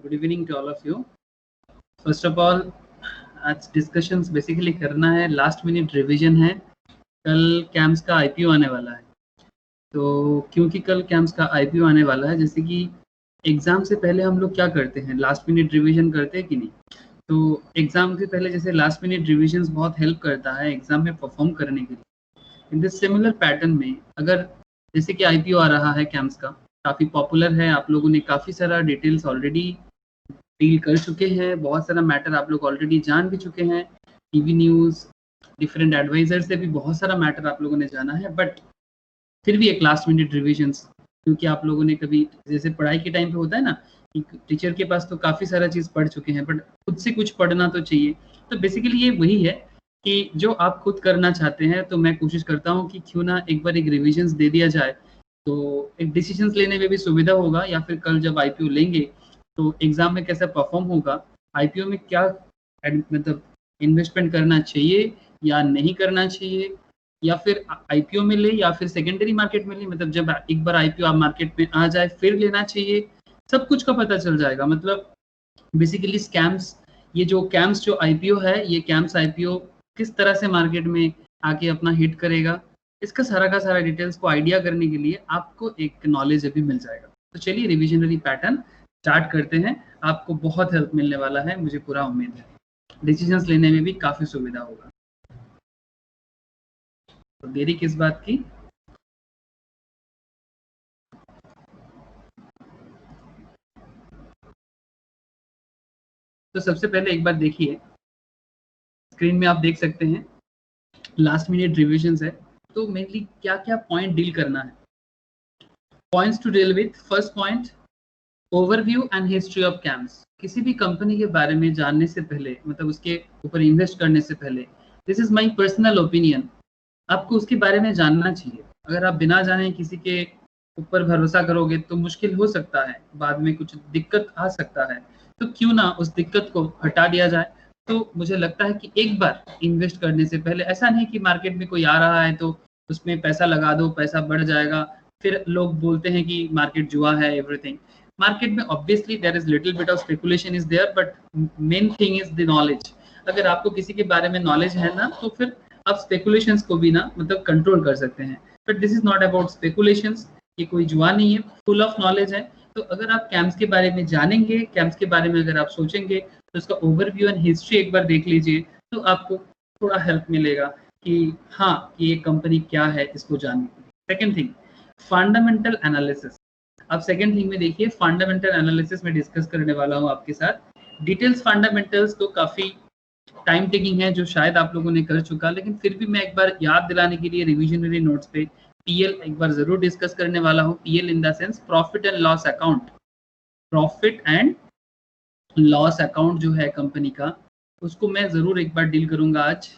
Good evening to all of you. First of all आज discussions basically करना है, last minute revision है। कल कैम्स का आईपीओ आने वाला है, तो क्योंकि कल कैम्स का आईपीओ आने वाला है, जैसे कि एग्ज़ाम से पहले हम लोग क्या करते हैं, लास्ट मिनट रिवीजन करते हैं कि नहीं। तो एग्ज़ाम से पहले जैसे लास्ट मिनट रिविजन्स बहुत हेल्प करता है एग्ज़ाम में परफॉर्म करने के लिए। इन दिस सिमिलर पैटर्न में अगर जैसे कि आईपीओ आ रहा है कैम्स का, काफ़ी पॉपुलर है, आप लोगों ने काफ़ी सारा डिटेल्स ऑलरेडी डील कर चुके हैं, बहुत सारा मैटर आप लोग ऑलरेडी जान भी चुके हैं, टीवी न्यूज़ डिफरेंट एडवाइजर से भी बहुत सारा मैटर आप लोगों ने जाना है। बट फिर भी एक लास्ट मिनट रिविजन्स, क्योंकि आप लोगों ने कभी जैसे पढ़ाई के टाइम पे होता है ना, टीचर के पास तो काफ़ी सारा चीज़ पढ़ चुके हैं, बट खुद से कुछ पढ़ना तो चाहिए। तो बेसिकली ये वही है कि जो आप खुद करना चाहते हैं, तो मैं कोशिश करता हूँ कि क्यों ना एक बार एक रिविजन्स दे दिया जाए, तो एक डिसीजंस लेने में भी सुविधा होगा, या फिर कल जब आईपीओ लेंगे तो एग्जाम में कैसा परफॉर्म होगा, आईपीओ में क्या मतलब इन्वेस्टमेंट करना चाहिए या नहीं करना चाहिए, या फिर आईपीओ में ले या फिर सेकेंडरी मार्केट में ले, मतलब जब एक बार आईपीओ मार्केट में आ जाए फिर लेना चाहिए, सब कुछ का पता चल जाएगा। मतलब बेसिकली स्कैम्स, ये जो कैम्स जो आईपीओ है, ये कैम्स आईपीओ किस तरह से मार्केट में आके अपना हिट करेगा, इसका सारा का सारा डिटेल्स को आइडिया करने के लिए आपको एक नॉलेज अभी मिल जाएगा। तो चलिए रिविजनरी पैटर्न स्टार्ट करते हैं, आपको बहुत हेल्प मिलने वाला है, मुझे पूरा उम्मीद है, डिसीजंस लेने में भी काफ़ी सुविधा होगा। तो देरी किस बात की। तो सबसे पहले एक बार देखिए, स्क्रीन में आप देख सकते हैं लास्ट मिनट रिविजन्स है, तो मेनली क्या क्या पॉइंट डील करना है। Points to deal with, first point overview and history of CAMS. किसी भी कंपनी के बारे में जानने से पहले, मतलब उसके ऊपर इन्वेस्ट करने से पहले, this is my personal opinion, आपको उसके बारे में जानना चाहिए। अगर आप बिना जाने किसी के ऊपर भरोसा करोगे तो मुश्किल हो सकता है, बाद में कुछ दिक्कत आ सकता है, तो क्यों ना उस दिक्कत को हटा दिया जाए। तो मुझे लगता है कि एक बार इन्वेस्ट करने से पहले, ऐसा नहीं कि मार्केट में कोई आ रहा है तो उसमें पैसा लगा दो, पैसा बढ़ जाएगा, फिर लोग बोलते हैं कि मार्केट जुआ है, एवरीथिंग। मार्केट में obviously there is little bit of speculation is there, but main thing is the knowledge. अगर आपको किसी के बारे में नॉलेज है ना, तो फिर आप स्पेकुलेशंस को भी ना मतलब कंट्रोल कर सकते हैं। But this is not about speculations, ये कोई जुआ नहीं है, फुल ऑफ नॉलेज है। तो अगर आप कैम्स के बारे में जानेंगे, कैम्स के बारे में अगर आप सोचेंगे, तो उसका ओवरव्यू एंड हिस्ट्री एक बार देख लीजिए, तो आपको थोड़ा हेल्प मिलेगा कि हाँ कि ये कंपनी क्या है, इसको जानने के लिए। Second thing, fundamental analysis. अब सेकेंड थिंग में देखिए, फंडामेंटल एनालिसिस में डिस्कस करने वाला हूँ आपके साथ। डिटेल्स फंडामेंटल्स तो काफ़ी टाइम टेकिंग है, जो शायद आप लोगों ने कर चुका, लेकिन फिर भी मैं एक बार याद दिलाने के लिए रिविजनरी नोट्स पे पीएल एक बार जरूर डिस्कस करने वाला हूँ। PL in the sense profit and loss account. Profit and loss account जो है कंपनी का, उसको मैं जरूर एक बार डील करूंगा आज।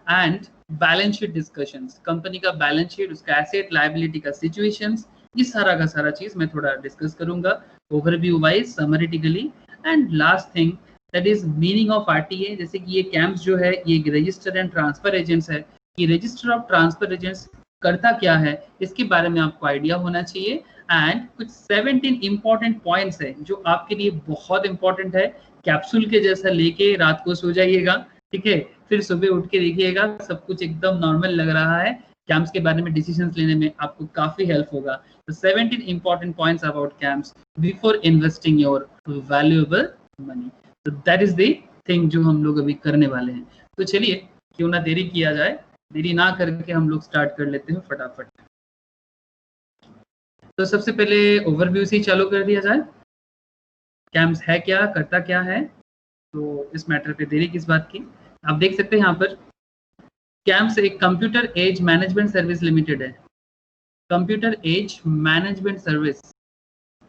And balance sheet discussions, company का बैलेंस शीट, उसका एसेट लायबिलिटी का सिचुएशंस, ये सारा का सारा चीज मैं थोड़ा डिस्कस करूंगा ओवरव्यू वाइज, समरीटिकली। And last thing that is meaning of RTA. जैसे कि ये कैम्प्स जो है, ये रजिस्टर एंड ट्रांसफर एजेंट्स है, ये रजिस्टर ऑफ ट्रांसफर एजेंट्स करता क्या है, इसके बारे में आपको आइडिया होना चाहिए। एंड कुछ 17 इंपॉर्टेंट पॉइंट्स है जो आपके लिए बहुत इंपॉर्टेंट है। कैप्सूल के जैसा लेके रात को सो जाइएगा, ठीक है, फिर सुबह उठ के देखिएगा सब कुछ एकदम नॉर्मल लग रहा है, कैम्प्स के बारे में डिसीजंस लेने में आपको काफी हेल्प होगा। तो 17 important points about camps before investing your valuable money. तो दैट इज द थिंग जो हम लोग अभी करने वाले हैं। तो चलिए क्यों ना देरी किया जाए, देरी ना करके हम लोग स्टार्ट कर लेते हैं फटाफट। तो सबसे पहले ओवरव्यू से ही चालू कर दिया जाए, कैम्प्स है क्या, करता क्या है। तो इस मैटर पे देरी किस बात की। आप देख सकते हैं यहाँ पर कैम्प्स एक computer age management service limited है। Computer age management service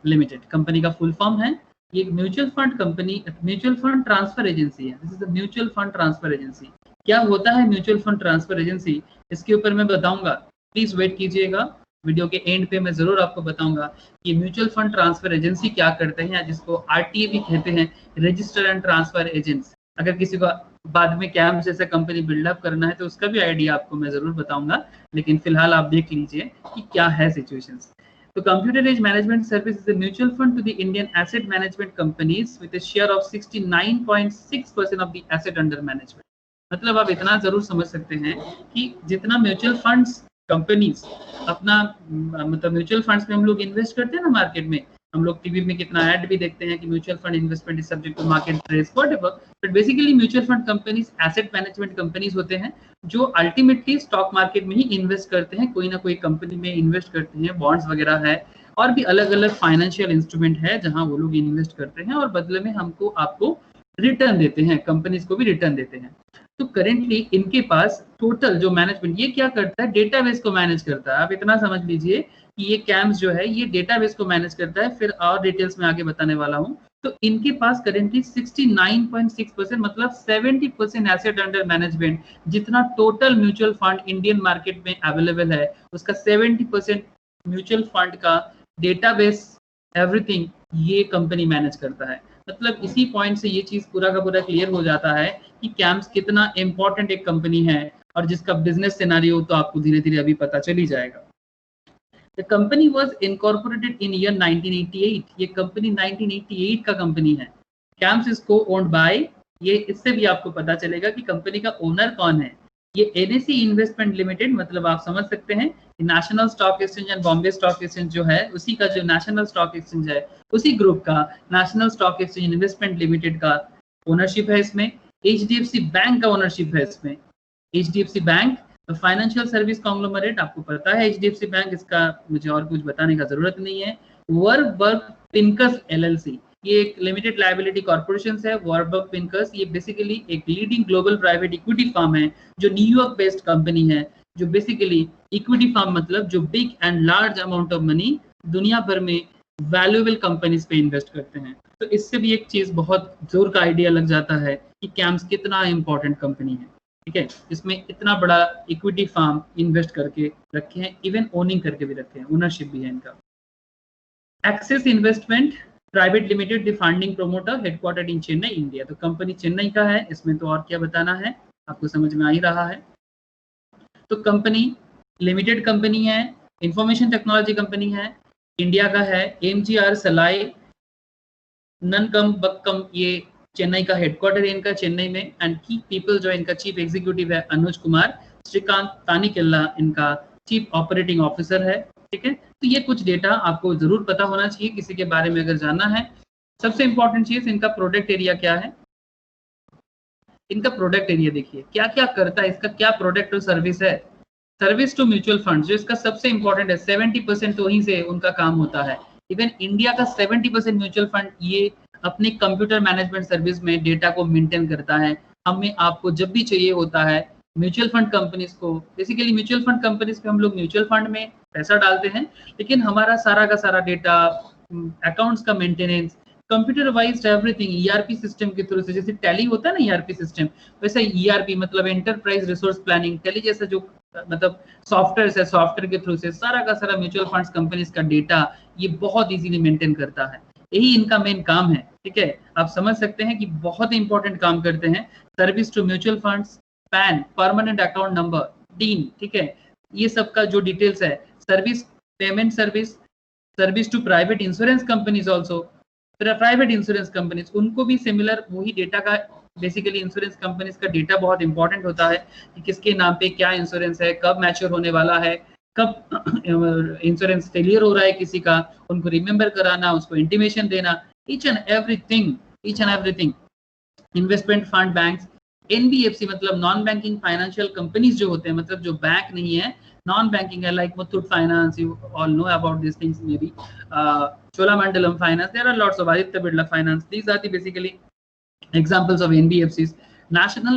limited company का फुल फॉर्म है। ये एक mutual fund company, mutual fund transfer agency है। This is a mutual fund transfer agency. क्या होता है म्यूचुअल फंड ट्रांसफर एजेंसी, इसके ऊपर मैं बताऊंगा, प्लीज वेट कीजिएगा, वीडियो के एंड पे मैं जरूर आपको बताऊंगा कि म्यूचुअल फंड ट्रांसफर एजेंसी क्या करते हैं, जिसको आरटीए भी कहते हैं, रजिस्टर एंड ट्रांसफर एजेंट्स। अगर किसी को बाद में कैम्प जैसे कंपनी बिल्डअप करना है तो उसका भी आइडिया आपको मैं जरूर बताऊंगा, लेकिन फिलहाल आप देख लीजिए कि क्या है सिचुएशंस। तो computer age management service is a mutual fund to the Indian asset management companies with a share of 69.6% of the asset under management. मतलब आप इतना जरूर समझ सकते हैं कि जितना म्यूचुअल फंड्स कंपनीज अपना मतलब म्यूचुअल फंड्स में हम लोग इन्वेस्ट करते हैं ना मार्केट में, हम लोग टीवी में कितना ऐड भी देखते हैं कि mutual fund investment is subject to market trades whatever, but basically mutual fund companies asset management companies होते हैं जो अल्टीमेटली स्टॉक मार्केट में ही इन्वेस्ट करते हैं, कोई ना कोई कंपनी में इन्वेस्ट करते हैं, बॉन्ड्स वगैरह है और भी अलग अलग फाइनेंशियल इंस्ट्रूमेंट है जहां वो लोग इन्वेस्ट करते हैं और बदले में हमको आपको रिटर्न देते हैं, कंपनीज को भी रिटर्न देते हैं। तो करेंटली इनके पास टोटल जो मैनेजमेंट ये क्या करता है, डेटाबेस को मैनेज करता है। आप इतना समझ लीजिए कि ये कैम्स जो है ये डेटाबेस को मैनेज करता है, फिर और डिटेल्स में आगे बताने वाला हूँ। तो इनके पास करेंटली 69.6% मतलब 70% एसेट अंडर मैनेजमेंट, जितना total mutual fund Indian market में अवेलेबल है उसका 70% म्यूचुअल फंड का डेटाबेस एवरीथिंग ये कंपनी मैनेज करता है। मतलब इसी पॉइंट से ये चीज पूरा का पूरा क्लियर हो जाता है कि कैम्स कितना इंपॉर्टेंट एक कंपनी है और जिसका बिजनेस सिनेरियो तो आपको धीरे धीरे अभी पता चल ही जाएगा। The company was incorporated in year 1988. ये कंपनी 1988 का कंपनी है। कैम्स is co-owned by, ये इससे भी आपको पता चलेगा कि कंपनी का ओनर कौन है। ये NSE इन्वेस्टमेंट लिमिटेड, मतलब आप समझ सकते हैं कि national stock exchange and Bombay stock exchange जो है उसी का जो नेशनल स्टॉक एक्सचेंज है उसी ग्रुप का national stock exchange investment limited का ओनरशिप है इसमें। HDFC बैंक का ओनरशिप है इसमें। HDFC bank financial service conglomerate, आपको पता है HDFC बैंक, इसका मुझे और कुछ बताने का जरूरत नहीं है। वर्बर्ग पिंकस LLC ये एक लिमिटेड लायबिलिटी कॉर्पोरेशन है। वर्बर्ग पिंकस ये बेसिकली एक leading global private equity firm है जो न्यूयॉर्क बेस्ड कंपनी है, जो बेसिकली इक्विटी फर्म मतलब जो big and large amount of money दुनिया भर में वैल्यूएबल कंपनीज पे इन्वेस्ट करते हैं। तो इससे भी एक चीज बहुत जोर का आइडिया लग जाता है कि कैम्स कितना इंपॉर्टेंट कंपनी है। ठीक है, इसमें इतना बड़ा इक्विटी फर्म इन्वेस्ट करके रखे हैं, इवन ओनिंग करके भी रखे हैं, ओनरशिप भी है इनका। Axis investment private limited the funding promoter headquartered in Chennai India. तो कंपनी चेन्नई का है, इसमें तो और क्या बताना है, आपको समझ में आ ही रहा है। तो कंपनी लिमिटेड कंपनी है, इंफॉर्मेशन टेक्नोलॉजी कंपनी है, इंडिया का है। MGR सलाई ननकम बक्कम ये चेन्नई का हेडक्वार्टर है इनका, चेन्नई में। एंड की पीपल जो इनका चीफ एग्जीक्यूटिव है अनुज कुमार, श्रीकांत तानीकेल्ला इनका चीफ ऑपरेटिंग ऑफिसर है। ठीक है, तो ये कुछ डेटा आपको जरूर पता होना चाहिए किसी के बारे में अगर जानना है। सबसे इंपॉर्टेंट चीज इनका प्रोडक्ट एरिया क्या है। इनका प्रोडक्ट एरिया देखिए क्या क्या करता है, इसका क्या प्रोडक्ट और सर्विस है। सर्विस टू म्यूचुअल फंड जो इसका सबसे इंपॉर्टेंट है, 70% तो वहीं से उनका काम होता है। इवन इंडिया का 70% म्यूचुअल फंड ये अपने कंप्यूटर मैनेजमेंट सर्विस में डेटा को मेंटेन करता है। हमें आपको जब भी चाहिए होता है म्यूचुअल फंड कंपनीज को, बेसिकली म्यूचुअल फंड कंपनीज पे हम लोग म्यूचुअल फंड में पैसा डालते हैं, लेकिन हमारा सारा का सारा डेटा, अकाउंट्स का maintenance, computer wise everything ERP system के थ्रू से, जैसे टैली होता है ना ERP सिस्टम, वैसे ERP मतलब एंटरप्राइज रिसोर्स प्लानिंग, टैली जैसा जो मतलब सॉफ्टवेयर है, सॉफ्टवेयर के थ्रू से सारा का सारा म्यूचुअल फंड्स कंपनीज का डेटा ये बहुत इजीली मेंटेन करता है। यही इनका मेन काम है। ठीक है, आप समझ सकते हैं कि बहुत इंपॉर्टेंट काम करते हैं। Service to mutual funds, PAN, permanent account number, डीन, ठीक है, ये सब का जो डिटेल्स है। Service, payment service, service to private insurance companies also, private insurance companies उनको भी सिमिलर वही डेटा का, बेसिकली इंश्योरेंस कंपनीज का डेटा बहुत इंपॉर्टेंट होता है कि किसके नाम पे क्या इंश्योरेंस है, कब मैच्योर होने वाला है, कब इंश्योरेंस फेलियर हो रहा है किसी का, उनको रिमेंबर कराना, उसको इंटीमेशन देना, each and everything. Investment fund, banks, NBFC मतलब नॉन बैंकिंग फाइनेंशियल कंपनीज जो होते हैं, मतलब जो बैंक नहीं है, नॉन बैंकिंग है, like Muthoot finance, you all no about this things, may be Cholamandalam Finance, there are lots of Aditya Birla Finance, these are the basically examples of NBFCs. National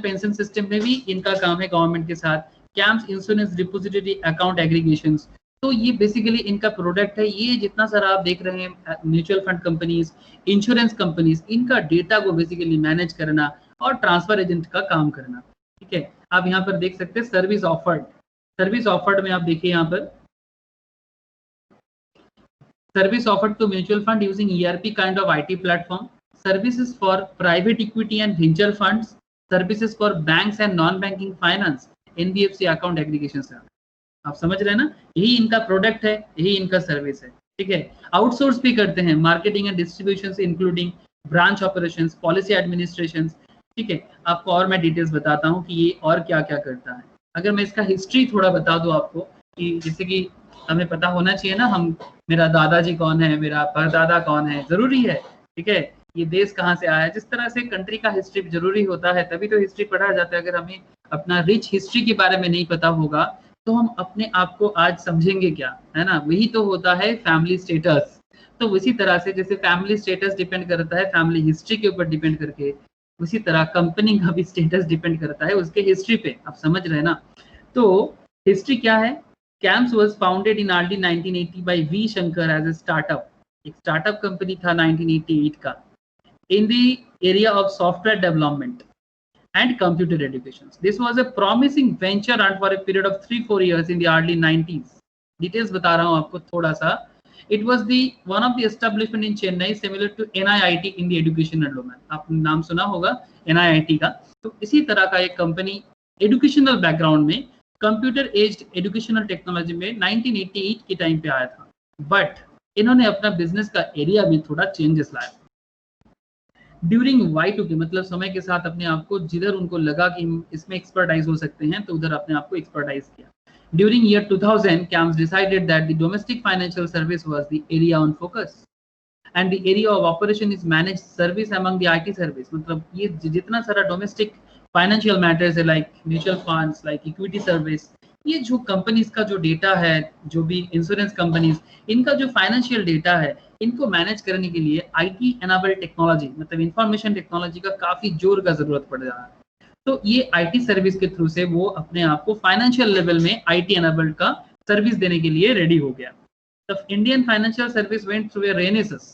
pension system में भी इनका काम है government के साथ। Camps insurance depository account aggregations, तो ये basically इनका प्रोडक्ट है। ये जितना सारा आप देख रहे हैं mutual fund companies, insurance companies, इनका डेटा को बेसिकली मैनेज करना और ट्रांसफर एजेंट का काम करना। ठीक है, आप यहाँ पर देख सकते हैं सर्विस ऑफर्ड में आप देखिए यहाँ पर service offered to mutual fund using ERP kind of IT platform, services for private equity and venture funds, services for banks and non-banking finance, NBFC account aggregation. आप समझ रहे हैं ना, यही इनका प्रोडक्ट है, यही इनका सर्विस है, ठीक है। आउटसोर्स भी करते हैं, marketing and distribution including branch operations, policy administration, ठीक है। आपको और मैं डिटेल्स बताता हूँ कि ये और क्या क्या करता है। अगर मैं इसका हिस्ट्री थोड़ा बता दूं आपको, कि जैसे कि हमें पता होना चाहिए ना, हम मेरा दादाजी कौन है, मेरा परदादा कौन है, जरूरी है, ठीक है। ये देश कहाँ से आया है, जिस तरह से कंट्री का हिस्ट्री जरूरी होता है, तभी तो हिस्ट्री पढ़ा जाता है। अगर हमें अपना रिच हिस्ट्री के बारे में नहीं पता होगा तो हम अपने आप को आज समझेंगे क्या, है ना। वही तो होता है फैमिली स्टेटस। तो उसी तरह से जैसे फैमिली स्टेटस डिपेंड करता है फैमिली हिस्ट्री के ऊपर डिपेंड करके, उसी तरह कंपनी का भी स्टेटस डिपेंड करता है उसके हिस्ट्री पे। आप समझ रहे हैं ना। तो हिस्ट्री क्या है, CAMS was founded in early 1980 by V Shankar as a startup. एक स्टार्टअप कंपनी था 1988 का, in the area of software development and computer education. This was a promising venture run for a period of 3-4 years in the early 90s. Details बता रहा हूँ आपको थोड़ा सा। It was the one of the establishment in Chennai similar to NIIT in the educational domain. आपने नाम सुना होगा NIIT का। तो इसी तरह का एक कंपनी एजुकेशनल बैकग्राउंड में कंप्यूटर एज्ड एजुकेशनल टेक्नोलॉजी में 1988 के टाइम पे आया था। बट इन्होंने अपना बिजनेस का एरिया में थोड़ा चेंजेस लाया। ड्यूरिंग Y2K मतलब समय के साथ अपने आप को जिधर उनको लगा कि इसमें एक्सपर्टाइज हो सकते हैं तो उधर अपने आप को एक्सपर्टाइज किया। During year 2000 CAMS decided that the domestic financial service was the area on focus and the area of operation is manage service among the IT service. मतलब ये जितना सारा डोमेस्टिक फाइनेंशियल मैटर्स है, like mutual funds, like equity service, ये जो companies का जो data है, जो भी इंश्योरेंस कंपनीज, इनका जो फाइनेंशियल डेटा है, इनको मैनेज करने के लिए IT एनेबल्ड टेक्नोलॉजी मतलब इंफॉर्मेशन टेक्नोलॉजी का काफी जोर का जरूरत पड़ रहा है। तो ये IT सर्विस के थ्रू से वो अपने आप को फाइनेंशियल लेवल में IT एनेबल्ड का सर्विस देने के लिए रेडी हो गया। तब Indian financial service went through a renaissance,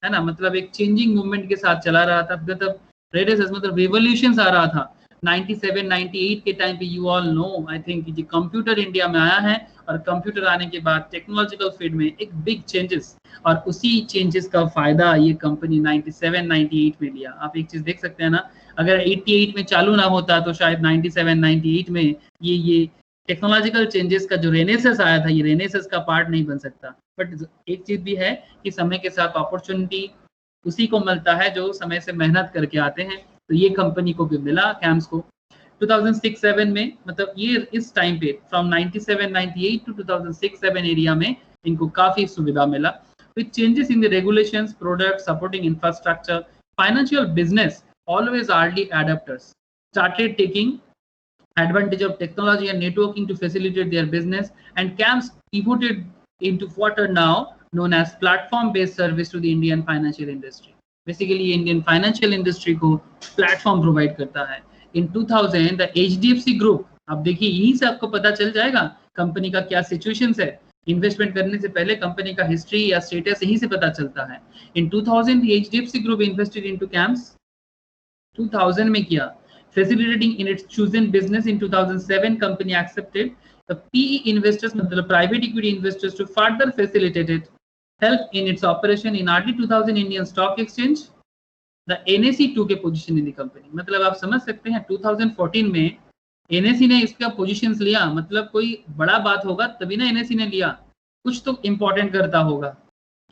है ना, मतलब एक चेंजिंग मूवमेंट के साथ चला रहा था। मतलब रेनेसेंस मतलब रिवॉल्यूशन आ रहा था 97-98 के टाइम पे। You all no I think कि कंप्यूटर इंडिया में आया है और कंप्यूटर आने के बाद टेक्नोलॉजिकल फील्ड में एक बिग चेंजेस, और उसी चेंजेस का फायदा ये कंपनी 97-98 में लिया। आप एक चीज देख सकते हैं ना, अगर 88 में चालू ना होता तो शायद 97-98 में ये टेक्नोलॉजिकल चेंजेस का जो रेनेसेंस आया था, ये रेनेसेंस का पार्ट नहीं बन सकता। बट एक चीज भी है कि समय के साथ अपॉर्चुनिटी उसी को मिलता है जो समय से मेहनत करके आते हैं। तो ये कंपनी को भी मिला, कैम्स को 2006-07 में, मतलब ये इस टाइम पे फ्रॉम 97-98 टू 2006-07 एरिया में इनको काफी सुविधा मिला। With changes in the regulations, product, supporting infrastructure, financial business always early adopters started taking advantage of technology and networking to facilitate their business, and CAMS pivoted into what are now known as platform-based service to the Indian financial industry. Basically, Indian financial industry को platform provide करता है। In 2000, the HDFC Group, अब देखिए यहीं से आपको पता चल जाएगा कंपनी का क्या सिचुएशन है। इन्वेस्टमेंट करने से पहले कंपनी का हिस्ट्री या स्टेटस यहीं से पता चलता है। In 2000, the HDFC Group invested into CAMS 2000 में किया। Facilitating in its chosen business in 2007, company accepted the PE investors, मतलब private equity investors, to further facilitate it, help in its operation in early 2000 Indian Stock Exchange, the NSE 2 के position in the company। मतलब आप समझ सकते हैं 2014 में NSE ने इसका positions लिया, मतलब कोई बड़ा बात होगा तभी ना NSE ने लिया, कुछ तो important करता होगा।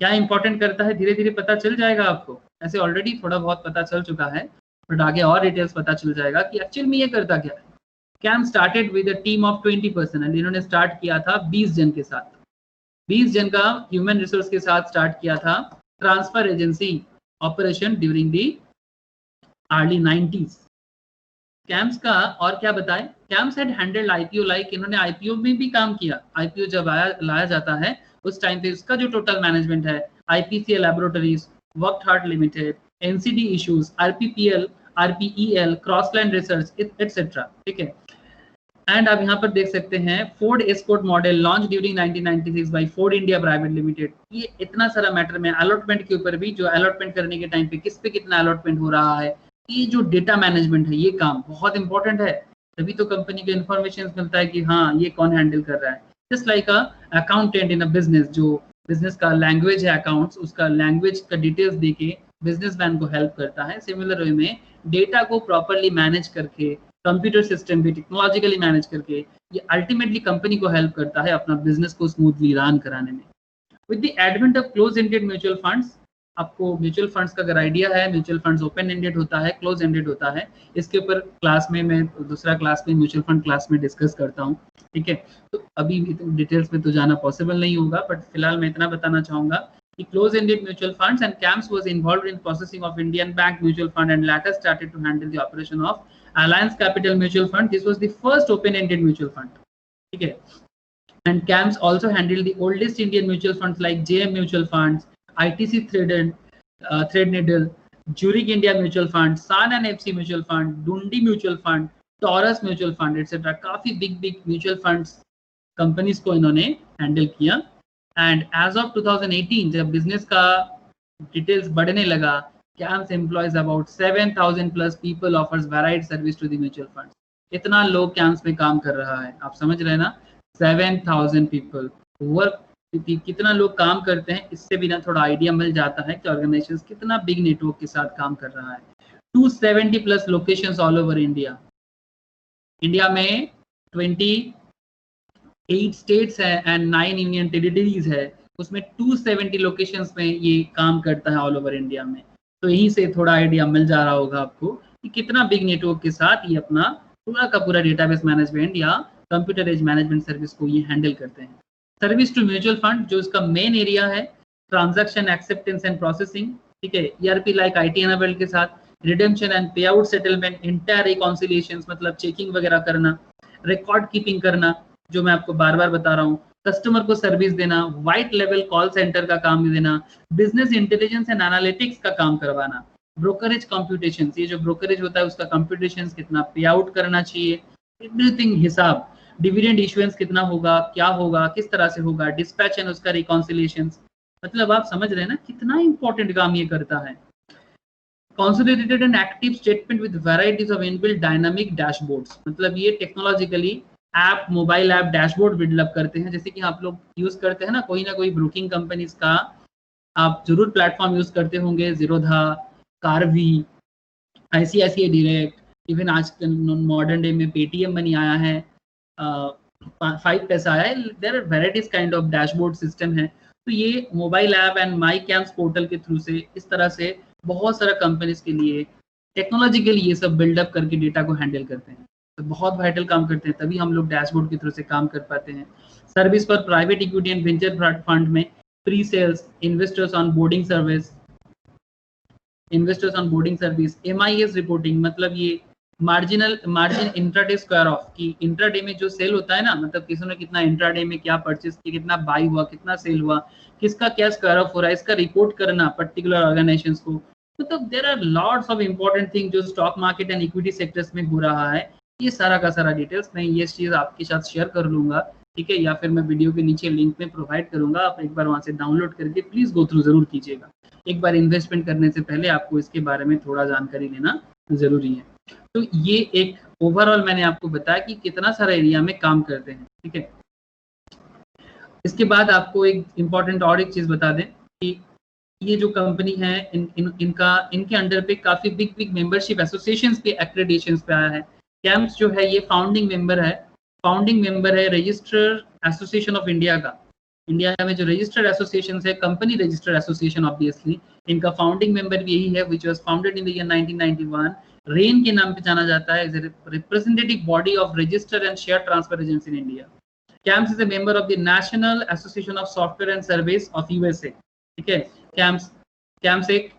क्या important करता है धीरे धीरे पता चल जाएगा आपको, ऐसे ऑलरेडी थोड़ा बहुत पता चल चुका है, बट आगे और डिटेल्स पता चल जाएगा कि एक्चुअल में ये करता क्या है। CAM started with a team of 20 person, इन्होंने स्टार्ट किया था 20 जन के साथ, 20 जन का ह्यूमन रिसोर्स के साथ स्टार्ट किया था transfer agency operation during the early 90s। Camps का और क्या बताएं, camps had handled IPO, like इन्होंने IPO में भी काम किया। IPO जब लाया जाता है उस टाइम पे उसका जो टोटल मैनेजमेंट है, IPCL laboratories, Wockhardt limited, NCD issues, RPPL, RPEL, Crossland research etcetera, ठीक है। एंड आप यहाँ पर देख सकते हैं Ford Escort model launch during 1996 by Ford India private limited. ये इतना सारा मैटर में अलॉटमेंट के ऊपर भी, जो अलॉटमेंट करने के टाइम पे किस पे कितना अलॉटमेंट हो रहा है, ये जो डेटा मैनेजमेंट है, ये काम बहुत इंपॉर्टेंट है। तभी तो कंपनी को इन्फॉर्मेशन मिलता है कि हाँ ये कौन हैंडल कर रहा है। Just like a accountant in a business, जो बिजनेस का लैंग्वेज है अकाउंट्स, उसका लैंग्वेज का डिटेल्स देके बिजनेसमैन को हेल्प करता है। सिमिलर वे में डेटा को प्रॉपरली मैनेज करके कंप्यूटर सिस्टम भी टेक्नोलॉजिकली मैनेज करके ये अल्टीमेटली कंपनी को हेल्प करता है अपना बिजनेस को स्मूथली रन कराने में। With the advent of close ended mutual funds, आपको म्यूचुअल फंड्स का अगर आइडिया है, म्यूचुअल फंड्स ओपन एंडेड होता है, क्लोज एंडेड होता है, इसके ऊपर क्लास में मैं दूसरा क्लास में म्यूचुअल फंड क्लास में डिस्कस करता हूँ, ठीक है। तो अभी डिटेल्स में तो जाना पॉसिबल नहीं होगा, बट फिलहाल मैं इतना बताना चाहूंगा कि close ended mutual funds and CAMS was involved in processing of Indian Bank mutual fund and later started to handle the operation of Alliance Capital Mutual Fund. This was the first open ended mutual fund, ठीक है। And CAMS also handled the oldest Indian mutual funds like JM Mutual Funds, ITC Threadneedle, Zurich India Mutual Fund, San and FC Mutual Fund, Dundee Mutual Fund, Taurus Mutual Fund, etc. काफी big mutual funds companies को इन्होंने handle किया। And as of 2018 जब business का details बढ़ने लगा, CAMS employs about 7,000 plus people, offers varied service to the mutual funds. इतना लोग CAMS में काम कर रहा है, आप समझ रहे हैं ना, 7,000 people वर्क, कितना लोग काम करते हैं, इससे भी ना थोड़ा आइडिया मिल जाता है कि ऑर्गेनाइजेशन कितना बिग नेटवर्क के साथ काम कर रहा है। 270 plus locations all over India. India में 28 स्टेट्स है एंड 9 यूनियन टेरिटरीज है, उसमें 270 लोकेशंस में ये काम करता है ऑल ओवर इंडिया में। तो यहीं से थोड़ा आइडिया मिल जा रहा होगा आपको कि कितना बिग नेटवर्क के साथ ये अपना पूरा का पूरा डेटाबेस मैनेजमेंट या कंप्यूटर एज मैनेजमेंट सर्विस को ये हैंडल करते हैं। सर्विस टू म्यूचुअल फंड जो इसका मेन एरिया है, ट्रांजैक्शन एक्सेप्टेंस एंड प्रोसेसिंग, ठीक है, ERP लाइक IT एनाबेल्ड के साथ, रिडेम्पशन एंड पे आउट सेटलमेंट, इंटर रिकॉन्सिलिएशंस मतलब चेकिंग वगैरह करना, रिकॉर्ड कीपिंग करना जो मैं आपको बार बार बता रहा हूँ, कस्टमर को सर्विस देना, वाइट लेवल कॉल सेंटर का काम देना, बिजनेस इंटेलिजेंस एंड एनालिटिक्स का काम करवाना, ब्रोकरेज कंप्यूटेशन, ये जो ब्रोकरेज होता है उसका कंप्यूटेशन कितना पे आउट करना चाहिए, एवरीथिंग हिसाब, डिविडेंड इशुएंस कितना होगा, क्या होगा, किस तरह से होगा, डिस्पैच एंड उसका रिकॉन्सिलिएशन, मतलब आप समझ रहे हैं ना कितना इंपॉर्टेंट काम ये करता है। Consolidated and active statement with varieties of inbuilt dynamic dashboards, मतलब ये technologically app, mobile app dashboard develop करते हैं, जैसे कि आप लोग यूज करते हैं ना कोई ब्रोकिंग कंपनीज का आप जरूर प्लेटफॉर्म यूज करते होंगे, Zerodha, Karvy, ICICI direct, even आज मॉडर्न डे में पेटीएम मनी आया है, 5 पैसा आया है, there are varieties kind of dashboard system है। तो ये mobile app and my CAMS portal के थ्रू से इस तरह से बहुत सारा कंपनीज के लिए टेक्नोलॉजिकली ये सब बिल्डअप करके डेटा को हैंडल करते हैं, तो बहुत वाइटल काम करते हैं, तभी हम लोग डैशबोर्ड के थ्रू से काम कर पाते हैं। सर्विस पर private equity and venture fund में pre sales, investors on boarding service, MIS reporting, मतलब ये मार्जिन इंट्राडे स्क्वायर ऑफ, कि इंट्राडे में जो सेल होता है ना, मतलब किसी ने कितना इंट्राडे में क्या परचेस किया, कितना बाई हुआ, कितना सेल हुआ, किसका क्या स्क्वायर ऑफ हो रहा है, इसका रिपोर्ट करना पर्टिकुलर ऑर्गेनाइजेशंस को। मतलब there are lots of important thing जो stock market and equity sectors में हो रहा है, ये सारा का सारा डिटेल्स मैं ये चीज आपके साथ शेयर कर लूंगा, ठीक है, या फिर मैं वीडियो के नीचे लिंक में प्रोवाइड करूंगा, आप एक बार वहां से डाउनलोड करके प्लीज गो थ्रू जरूर कीजिएगा। एक बार इन्वेस्टमेंट करने से पहले आपको इसके बारे में थोड़ा जानकारी लेना जरूरी है। तो ये एक ओवरऑल मैंने आपको बताया कि कितना सारा एरिया में काम करते हैं, ठीक है। इसके बाद आपको एक इम्पॉर्टेंट और एक चीज बता दें कि ये जो कंपनी है इनके अंडर पे काफी बिग मेंबरशिप एसोसिएशंस पे एक्रेडिटेशंस पे आया है। कैम्स जो है ये फाउंडिंग मेंबर है रजिस्टर्ड एसोसिएशन ऑफ इंडिया का। इंडिया में जो रजिस्टर्ड एसोसिएशन है, कंपनी रजिस्टर्ड एसोसिएशन ऑब्वियसली, इनका फाउंडिंग मेंबर भी यही है, which was founded in the year 1991। Rain के नाम पे जाना जाता है, representative body of registered and share transfer agency in India. CAMS is a member of the National Association of Software and Service of USA, ठीक है। CAMS एक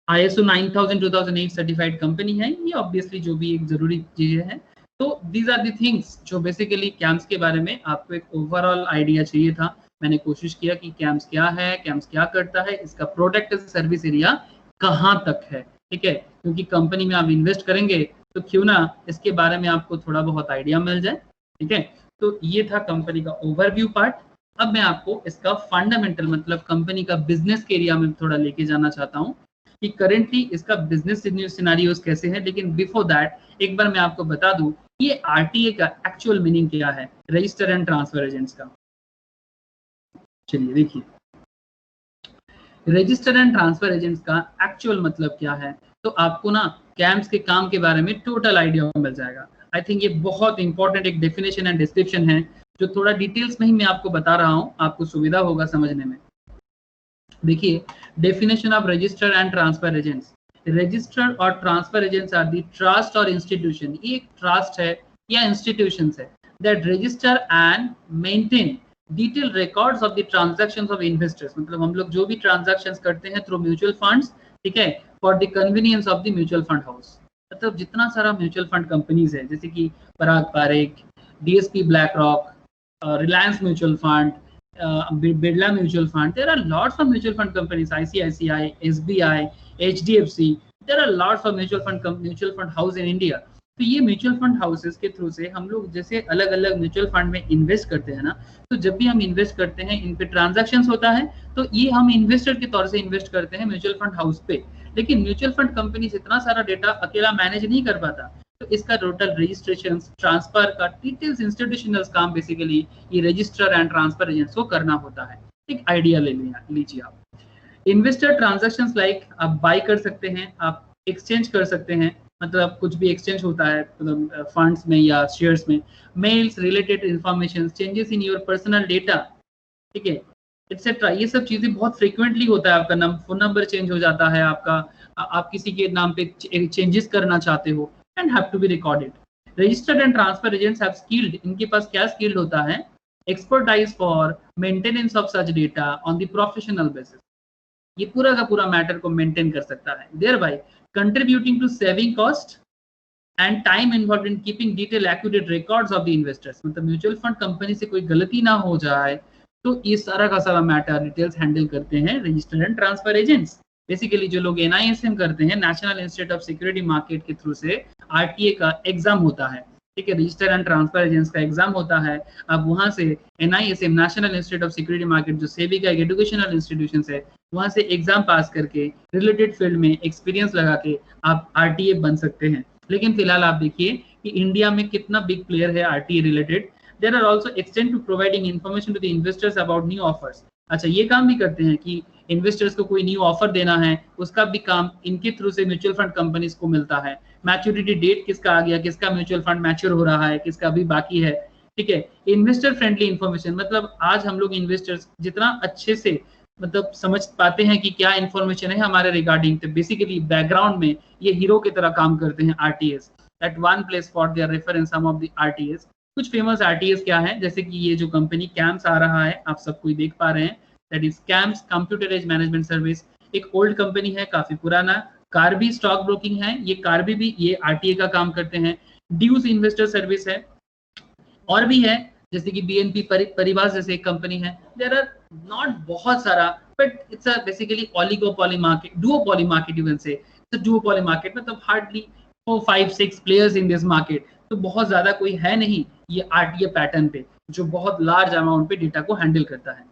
ISO 9000 2008 certified company है, ये ऑब्वियसली जो भी एक जरूरी चीजें हैं। तो दीज आर दी थिंग्स जो बेसिकली CAMS के बारे में आपको एक ओवरऑल आइडिया चाहिए था। मैंने कोशिश किया कि CAMS क्या है, CAMS क्या करता है, इसका प्रोडक्ट सर्विस एरिया कहाँ तक है, ठीक है, क्योंकि कंपनी में आप इन्वेस्ट करेंगे तो क्यों ना इसके बारे में आपको थोड़ा बहुत आइडिया मिल जाए, ठीक है। तो ये था कंपनी का ओवरव्यू पार्ट। अब मैं आपको इसका फंडामेंटल मतलब कंपनी का बिजनेस के एरिया में थोड़ा लेके जाना चाहता हूँ कि करेंटली इसका बिजनेस सिनेरियोस कैसे है। लेकिन बिफोर दैट एक बार मैं आपको बता दूं ये RTA का एक्चुअल मीनिंग क्या है, रजिस्टर एंड ट्रांसफर एजेंट्स का। चलिए देखिए, रजिस्टर एंड ट्रांसफर एजेंट्स का एक्चुअल मतलब क्या है, तो आपको ना CAMS के काम के बारे में टोटल आइडिया मिल जाएगा। आई थिंक ये बहुत इंपॉर्टेंट एक डेफिनेशन एंड डिस्क्रिप्शन है, जो थोड़ा डिटेल्स में ही मैं आपको बता रहा हूँ, आपको सुविधा होगा समझने में। देखिए, definition of register and transfer agents. Register और transfer agents are the trust और इंस्टीट्यूशन, ये एक ट्रस्ट है या इंस्टीट्यूशन है that register and maintain detail records of the transactions of investors. मतलब हम लोग जो भी ट्रांजैक्शंस करते हैं थ्रू म्यूचुअल फंड्स, ठीक है, for the convenience of the mutual fund house. मतलब जितना सारा म्यूचुअल फंड कंपनीज है, जैसे कि Parag Parikh, DSP BlackRock, Reliance mutual fund, Birla Mutual Fund. There are lots of mutual fund companies, ICICI, SBI, HDFC. There are lots of mutual fund house in India. तो ये mutual fund houses के through से हम लोग जैसे अलग अलग mutual fund में इन्वेस्ट करते हैं ना, तो जब भी हम इन्वेस्ट करते हैं इन पे ट्रांजैक्शंस होता है, तो ये हम इन्वेस्टर के तौर से इन्वेस्ट करते हैं म्यूचुअल फंड हाउस पे। लेकिन म्यूचुअल फंड कंपनी इतना सारा डेटा अकेला मैनेज नहीं कर पाता, तो इसका टोटल रजिस्ट्रेशन, ट्रांसफर का डिटेल्स, इंस्टीट्यूशनल काम बेसिकली ये रजिस्टर एंड ट्रांसफर एजेंट्स को करना होता है। एक आइडिया ले लीजिए आप। इन्वेस्टर ट्रांजैक्शंस लाइक आप बाय कर सकते हैं, आप एक्सचेंज कर सकते हैं, मतलब कुछ भी एक्सचेंज होता है मतलब फंड्स में या शेयर्स में, mails, related information, changes in your personal data, ठीक है, एक्सेट्रा। ये सब चीजें बहुत फ्रीक्वेंटली होता है। आपका फोन नंबर चेंज हो जाता है, आपका आप किसी के नाम पे चेंजेस करना चाहते हो, and have to be recorded. Registered and transfer agents have skilled, इनके पास क्या skilled होता है, expertise for maintenance of such data on the professional basis. ये पूरा का पूरा मैटर को मेंटेन कर सकता है, thereby contributing to saving cost and time involved in keeping detailed accurate records of the investors. मतलब म्यूचुअल फंड कंपनी से कोई गलती ना हो जाए, तो ये सारा का सारा मैटर डिटेल्स हैंडल करते हैं registered and transfer agents. Basically जो लोग NISM करते हैं, national institute of security market के थ्रू से RTA का एग्जाम होता है, ठीक है, रजिस्टर एंड ट्रांसफर एजेंट्स का एग्जाम होता है। अब वहां से NISM, national institute of security market, जो सेबी का एक एजुकेशनल इंस्टीट्यूशन है, वहां से एग्जाम पास करके रिलेटेड फील्ड में एक्सपीरियंस लगा के आप RTA बन सकते हैं। लेकिन फिलहाल आप देखिए कि इंडिया में कितना बिग प्लेयर है RTA related. There are also extend to providing information to the investors about new offers. अच्छा, ये काम भी करते हैं कि इन्वेस्टर्स को कोई न्यू ऑफर देना है, उसका भी काम इनके थ्रू से म्यूचुअल फंड कंपनीज को मिलता है। मैच्योरिटी डेट किसका आ गया, किसका म्यूचुअल फंड मैच्योर हो रहा है, किसका अभी बाकी है, ठीक है। इन्वेस्टर फ्रेंडली इन्फॉर्मेशन, मतलब आज हम लोग इन्वेस्टर्स जितना अच्छे से मतलब समझ पाते हैं कि क्या इन्फॉर्मेशन है हमारे रिगार्डिंग, तो बेसिकली बैकग्राउंड में ये हीरो की तरह काम करते हैं RTAs, at one place for their reference some of the RTAs। कुछ फेमस RTAs क्या है, जैसे कि ये जो कंपनी कैम्स आ रहा है, आप सब कोई देख पा रहे हैं, that is CAMS computer age management service. एक ओल्ड कंपनी है, काफी पुराना। कार्बी स्टॉक ब्रोकिंग है, ये कार्बी भी ये RTA का काम करते हैं। ड्यूज इन्वेस्टर सर्विस है, और भी है जैसे कि BNP परिवार जैसे एक कंपनी है। देयर आर नॉट बहुत सारा, but it's a basically oligopoly market, duopoly market you can say. It's a duopoly market, मतलब hardly 4, 5, 6 players in this market, तो बहुत ज्यादा कोई है नहीं ये RTA पैटर्न पे जो बहुत लार्ज अमाउंट पे डेटा को हैंडल करता है।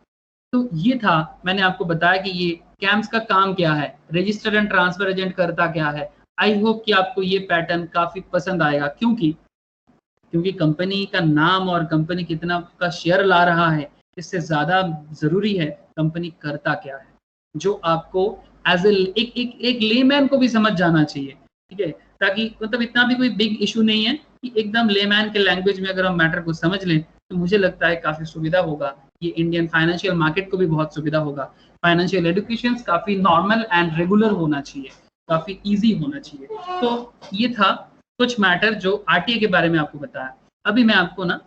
तो ये था, मैंने आपको बताया कि ये कैम्स का काम क्या है, रजिस्टर एंड ट्रांसफर एजेंट करता क्या है। आई होप कि आपको ये पैटर्न काफी पसंद आएगा, क्योंकि कंपनी का नाम और कंपनी कितना का शेयर ला रहा है, इससे ज्यादा जरूरी है कंपनी करता क्या है, जो आपको एज एक लेमैन को भी समझ जाना चाहिए, ठीक है, ताकि मतलब इतना भी कोई बिग इशू नहीं है कि एकदम लेमैन के लैंग्वेज में अगर हम मैटर को समझ लें, तो मुझे लगता है काफी सुविधा होगा। ये इंडियन फाइनेंशियल मार्केट को भी बहुत सुविधा होगा। फाइनेंशियल एजुकेशन काफी नॉर्मल एंड रेगुलर होना चाहिए, काफी इजी होना चाहिए। तो ये था कुछ मैटर जो RTA के बारे में आपको बताया। अभी मैं आपको ना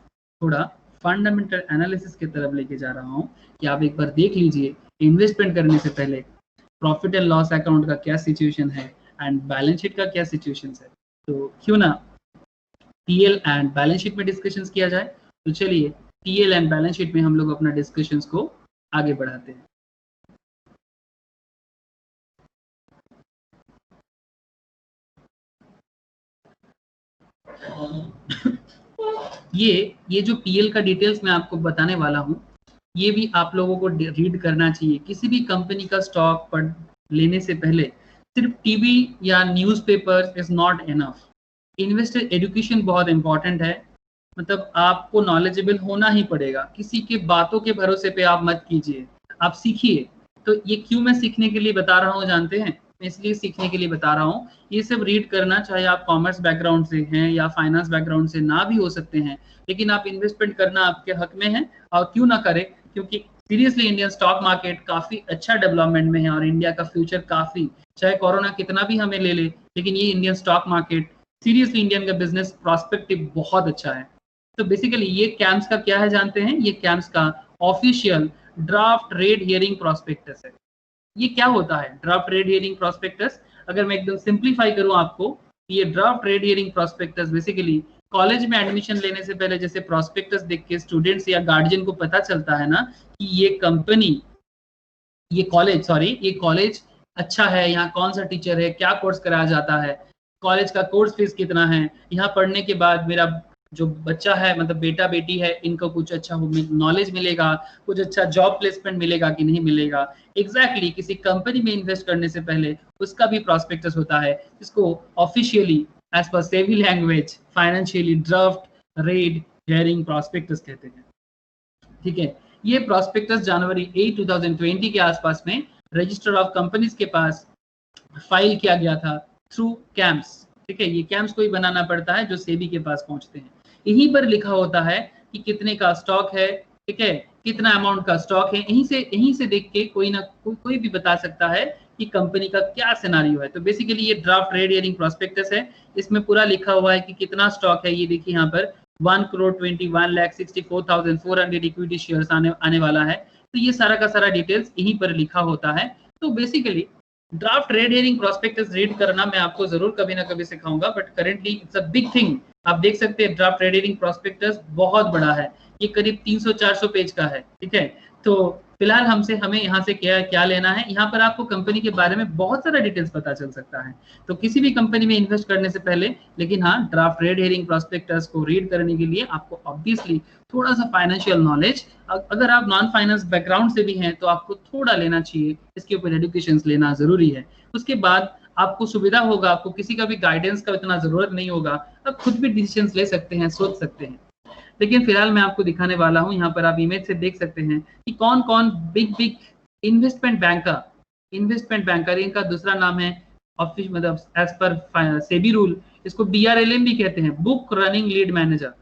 थोड़ा फंडामेंटल एनालिसिस की तरफ लेके जा रहा हूँ कि आप एक बार देख लीजिए इन्वेस्टमेंट करने से पहले प्रॉफिट एंड लॉस अकाउंट का क्या सिचुएशन है एंड बैलेंस शीट का क्या सिचुएशन है। तो क्यों ना PL एंड बैलेंस शीट में डिस्कशंस किया जाए। तो चलिए PL एंड बैलेंस शीट में हम लोग अपना डिस्कशंस को आगे बढ़ाते हैं। ये जो PL का डिटेल्स मैं आपको बताने वाला हूँ, ये भी आप लोगों को रीड करना चाहिए। किसी भी कंपनी का स्टॉक पर लेने से पहले सिर्फ टीवी या newspaper is not enough. Investor education बहुत इंपॉर्टेंट है, मतलब आपको नॉलेजेबल होना ही पड़ेगा। किसी के बातों के भरोसे पे आप मत कीजिए, आप सीखिए। तो ये क्यों मैं सीखने के लिए बता रहा हूँ जानते हैं, इसलिए सीखने के लिए बता रहा हूँ। ये सब रीड करना, चाहे आप कॉमर्स बैकग्राउंड से हैं या फाइनेंस बैकग्राउंड से ना भी हो सकते हैं, लेकिन आप इन्वेस्टमेंट करना आपके हक में है और क्यों ना करें, क्योंकि सीरियसली इंडियन स्टॉक मार्केट काफी अच्छा डेवलपमेंट में है और इंडिया का फ्यूचर काफी, चाहे कोरोना कितना भी हमें ले ले, लेकिन ये Indian stock market seriously Indian का बिजनेस प्रॉस्पेक्टिव बहुत अच्छा है। तो बेसिकली ये कैम्स का क्या है जानते हैं? ये कैम्स का official draft red herring prospectus है। ये क्या होता है ड्राफ्ट रेट हियरिंग प्रॉस्पेक्टस? अगर मैं एकदम सिंप्लीफाई करूं आपको, ये draft red herring prospectus basically college में एडमिशन लेने से पहले जैसे प्रॉस्पेक्टस देख के स्टूडेंट्स या गार्जियन को पता चलता है ना कि ये कंपनी, ये कॉलेज अच्छा है, यहाँ कौन सा टीचर है, क्या कोर्स कराया जाता है, कॉलेज का कोर्स फीस कितना है, यहाँ पढ़ने के बाद मेरा जो बच्चा है, मतलब बेटा बेटी है, इनको कुछ अच्छा नॉलेज मिलेगा, कुछ अच्छा जॉब प्लेसमेंट मिलेगा कि नहीं मिलेगा। एग्जैक्टली किसी कंपनी में इन्वेस्ट करने से पहले उसका भी प्रॉस्पेक्टस होता है, जिसको ऑफिशियली एज पर SEBI language financially draft red herring prospectus कहते हैं। ठीक है, ये प्रॉस्पेक्टस जनवरी 8, 2020 के आसपास में रजिस्टर ऑफ कंपनीज के पास फाइल किया गया था थ्रू कैम्स। ठीक है, ये कैम्स को ही बनाना पड़ता है जो सेबी के पास पहुंचते हैं। यहीं पर लिखा होता है कि कितने का स्टॉक है, ठीक है, कितना अमाउंट का स्टॉक है। यहीं से देख के कोई भी बता सकता है कि कंपनी का क्या सिनारियो है। तो बेसिकली ये ड्राफ्ट रेट हियरिंग प्रॉस्पेक्टस है, इसमें पूरा लिखा हुआ है कि कितना स्टॉक है। ये देखिए यहाँ पर 1,21,64,400 इक्विटी शेयर्स आने वाला है। तो ये सारा का सारा डिटेल्स यहीं पर लिखा होता है। तो basically draft red herring prospectus read करना मैं आपको जरूर कभी ना कभी सिखाऊंगा, but currently it's a big thing. आप देख सकते हैं ड्राफ्ट रेट हियरिंग प्रॉस्पेक्टस बहुत बड़ा है, ये करीब 300-400 पेज का है। ठीक है, तो फिलहाल हमें यहाँ से क्या लेना है, यहाँ पर आपको कंपनी के बारे में बहुत सारा डिटेल्स पता चल सकता है। तो किसी भी कंपनी में इन्वेस्ट करने से पहले, लेकिन हाँ, ड्राफ्ट रेट हियरिंग प्रॉस्पेक्टस को रीड करने के लिए आपको ऑब्वियसली थोड़ा सा फाइनेंशियल नॉलेज, अगर आप नॉन फाइनेंस बैकग्राउंड से भी हैं तो आपको थोड़ा लेना चाहिए, इसके ऊपर एजुकेशन लेना जरूरी है। उसके बाद आपको सुविधा होगा, आपको किसी का भी गाइडेंस का इतना जरूरत नहीं होगा, आप खुद भी डिसीजन ले सकते हैं, सोच सकते हैं। लेकिन फिलहाल मैं आपको दिखाने वाला हूं, यहाँ पर आप इमेज से देख सकते हैं कि कौन कौन बिग इन्वेस्टमेंट बैंकर, इनका दूसरा नाम है ऑफिस, मतलब एज पर सेबी रूल इसको BRLM भी कहते हैं, बुक रनिंग लीड मैनेजर।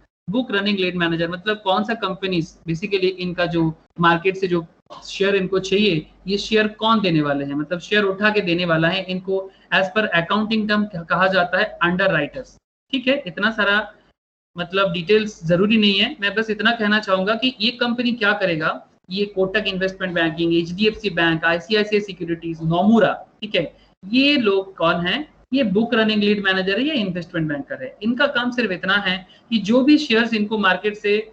मतलब कौन सा कंपनीज बेसिकली इनका जो मार्केट से जो शेयर इनको चाहिए, ये शेयर कौन देने वाले हैं, मतलब शेयर उठा के देने वाला है। इनको एज पर अकाउंटिंग टर्म कहा जाता है अंडर राइटर्स। ठीक है, इतना सारा मतलब डिटेल्स जरूरी नहीं है, मैं बस इतना कहना चाहूंगा कि ये कंपनी क्या करेगा। ये Kotak investment banking, HDFC bank, ICICI securities, Nomura, ठीक है, ये लोग कौन है? ये बुक रनिंग लीड मैनेजर है या इन्वेस्टमेंट बैंकर है। इनका काम सिर्फ इतना है कि जो भी शेयर्स इनको मार्केट से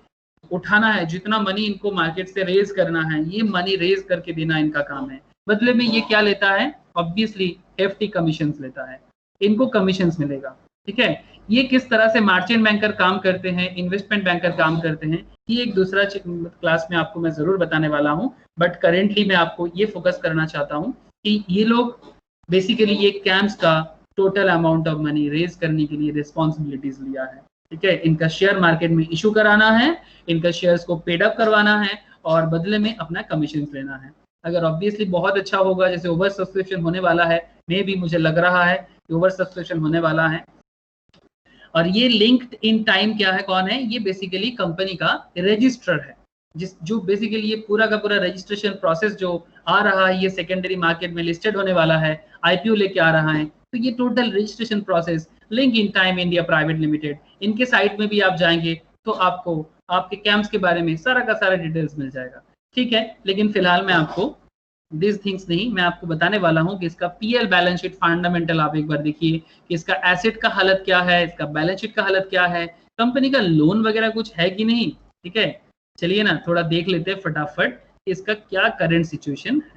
उठाना है, जितना मनी इनको मार्केट से रेज करना है, ये मनी रेज करके देना इनका काम है। बदले में ये क्या लेता है? ऑब्वियसली FT कमीशन लेता है, इनको कमीशन मिलेगा। ठीक है, ये किस तरह से मार्चेंट बैंकर काम करते हैं, इन्वेस्टमेंट बैंकर काम करते हैं, ये एक दूसरा क्लास में आपको मैं जरूर बताने वाला हूं। बट करेंटली मैं आपको ये फोकस करना चाहता हूं कि ये लोग बेसिकली ये कैम्स का total amount of money raise करने के लिए रिस्पॉन्सिबिलिटीज लिया है। ठीक है, इनका शेयर मार्केट में इशू कराना है, इनका शेयर्स को पेड अप करवाना है और बदले में अपना कमीशन लेना है। अगर ऑब्वियसली बहुत अच्छा होगा, जैसे ओवर सब्सक्रिप्शन होने वाला है, मे भी मुझे लग रहा है कि ओवर सब्सक्रिप्शन होने वाला है। और ये लिंक्ड इन टाइम क्या है, कौन है? ये बेसिकली कंपनी का रजिस्ट्रार है, जो बेसिकली ये पूरा का पूरा रजिस्ट्रेशन प्रोसेस जो आ रहा है, ये सेकेंडरी मार्केट में लिस्टेड होने वाला है, IPO लेके आ रहा है। तो ये total registration process link in time India private limited, इनके साइट में भी आप जाएंगे तो आपको आपके कैंप्स के बारे में सारा का सारा डिटेल्स मिल जाएगा। ठीक है, लेकिन फिलहाल मैं आपको दिस थिंग्स नहीं, मैं आपको बताने वाला हूं कि इसका PL बैलेंस शीट फंडामेंटल आप एक बार देखिए कि इसका एसेट का हालत क्या है, इसका बैलेंस शीट का हालत क्या है, कंपनी का लोन वगैरह कुछ है कि नहीं। ठीक है, चलिए ना थोड़ा देख लेते हैं फटाफट इसका क्या करंट सिचुएशन है।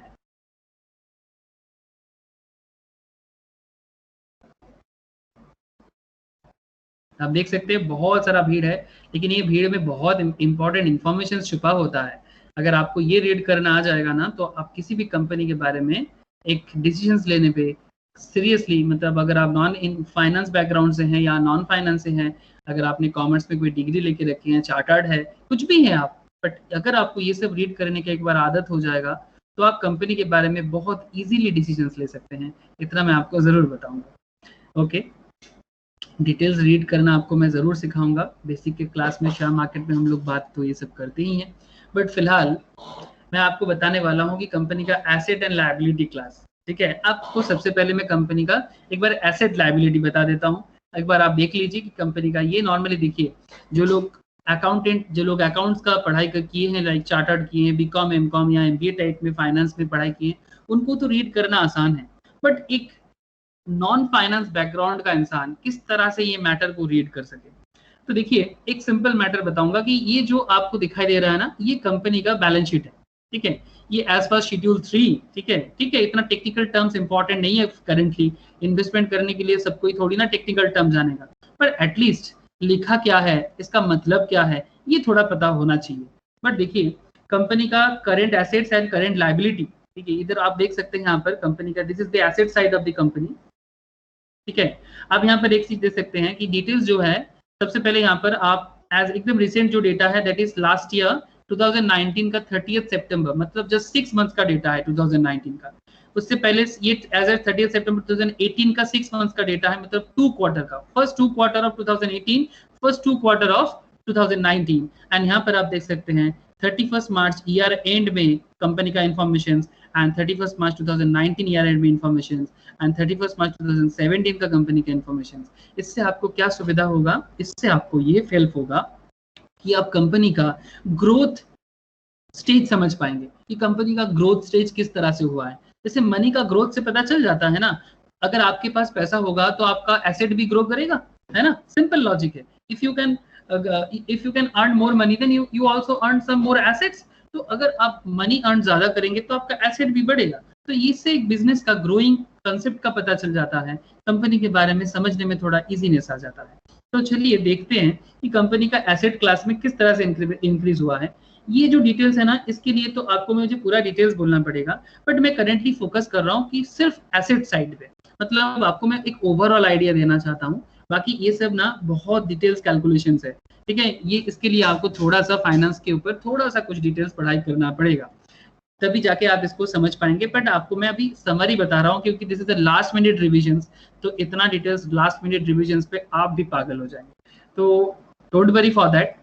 आप देख सकते हैं बहुत सारा भीड़ है, लेकिन ये भीड़ में बहुत इंपॉर्टेंट इंफॉर्मेशन छुपा होता है। अगर आपको ये रीड करना आ जाएगा ना, तो आप किसी भी कंपनी के बारे में एक डिसीजंस लेने पे सीरियसली, मतलब अगर आप नॉन इन फाइनेंस बैकग्राउंड से हैं या नॉन फाइनेंस से हैं, अगर आपने कॉमर्स में कोई डिग्री लेके रखी है, चार्टर्ड है, कुछ भी है आप, बट अगर आपको ये सब रीड करने की एक बार आदत हो जाएगा तो आप कंपनी के बारे में बहुत इजीली डिसीजंस ले सकते हैं, इतना मैं आपको जरूर बताऊंगा। ओके, डिटेल्स रीड करना आपको मैं ज़रूर सिखाऊंगा। बेसिक के क्लास में शेयर मार्केट में हम लोग बात तो ये सब करते ही हैं, बट फिलहाल मैं आपको बताने वाला हूँ कि कंपनी का एसेट एंड लायबिलिटी क्लास। ठीक है, आपको सबसे पहले मैं कंपनी का एक बार एसेट लायबिलिटी बता देता हूँ। एक बार आप देख लीजिए कि कंपनी का ये नॉर्मली देखिए, जो लोग अकाउंट्स का पढ़ाई किए हैं, लाइक चार्टर्ड किए हैं, बीकॉम एमकॉम या एमबीए टाइप में फाइनेंस में पढ़ाई किए हैं, उनको तो रीड करना आसान है, बट एक नॉन फाइनेंस बैकग्राउंड का इंसान किस तरह से ये मैटर को रीड कर सके। तो देखिए, एक सिंपल मैटर बताऊंगा कि ये जो आपको दिखाई दे रहा है ना, ये कंपनी का बैलेंस शीट है। ठीक है, ये एज पर शेड्यूल 3। ठीक है, इतना टेक्निकल टर्म्स इंपॉर्टेंट नहीं है करेंटली। इन्वेस्टमेंट करने के लिए सब कोई थोड़ी ना टेक्निकल टर्म जानेगा, पर एटलीस्ट लिखा क्या है, इसका मतलब क्या है, ये थोड़ा पता होना चाहिए। बट देखिए, कंपनी का current assets and current liability, ठीक है, इधर आप देख सकते हैं यहाँ पर कंपनी का, this is the asset side of the company. ठीक है, आप यहाँ पर एक चीज देख सकते हैं कि डिटेल्स जो है, सबसे पहले यहाँ पर आप एज एकदम रिसेंट जो डेटा है, दैट इज लास्ट ईयर 2019 का 30 सितंबर, मतलब जस्ट 6 मंथ्स का डेटा है 2019 का। उससे पहले ये एज ए 30 सितंबर 2018 का 6 मंथ्स का डेटा है, मतलब 2 क्वार्टर का, first 2 quarter of 2018, first 2 quarter of 2019। And यहाँ पर आप देख सकते हैं 31 मार्च ईयर एंड में कंपनी का information, and 31 March 2019 year and में इंफॉर्मेशन, एंड 31 मार्च 2017 का कंपनी का इंफॉर्मेशन। इससे आपको क्या सुविधा होगा, इससे आपको ये हेल्प होगा कि आप कंपनी का ग्रोथ स्टेज समझ पाएंगे कि कंपनी का ग्रोथ स्टेज किस तरह से हुआ है। जैसे मनी का ग्रोथ से पता चल जाता है ना, अगर आपके पास पैसा होगा तो आपका एसेट भी ग्रो करेगा, है ना, सिंपल लॉजिक है। If you can earn more money then you also earn some more assets. तो अगर आप मनी अर्न ज्यादा करेंगे तो आपका एसेट भी बढ़ेगा। तो इससे एक बिजनेस का ग्रोइंग कंसेप्ट का पता चल जाता है, कंपनी के बारे में समझने में थोड़ा इजीनेस आ जाता है। तो चलिए देखते हैं कि कंपनी का एसेट क्लास में किस तरह से इंक्रीज हुआ है। ये जो डिटेल्स है ना, इसके लिए तो आपको मुझे पूरा डिटेल्स बोलना पड़ेगा, बट मैं करेंटली फोकस कर रहा हूँ कि सिर्फ एसेट साइड पे, मतलब आपको मैं एक ओवरऑल आइडिया देना चाहता हूँ। बाकी ये सब ना बहुत डिटेल्स कैलकुलेशन है। ठीक है, ये इसके लिए आपको थोड़ा सा फाइनेंस के ऊपर थोड़ा सा कुछ डिटेल्स पढ़ाई करना पड़ेगा, तभी जाके आप इसको समझ पाएंगे। बट आपको मैं अभी समरी बता रहा हूँ क्योंकि this is the last minute revision, तो इतना डिटेल्स लास्ट मिनट रिविजन पे आप भी पागल हो जाएंगे। तो don't worry for that.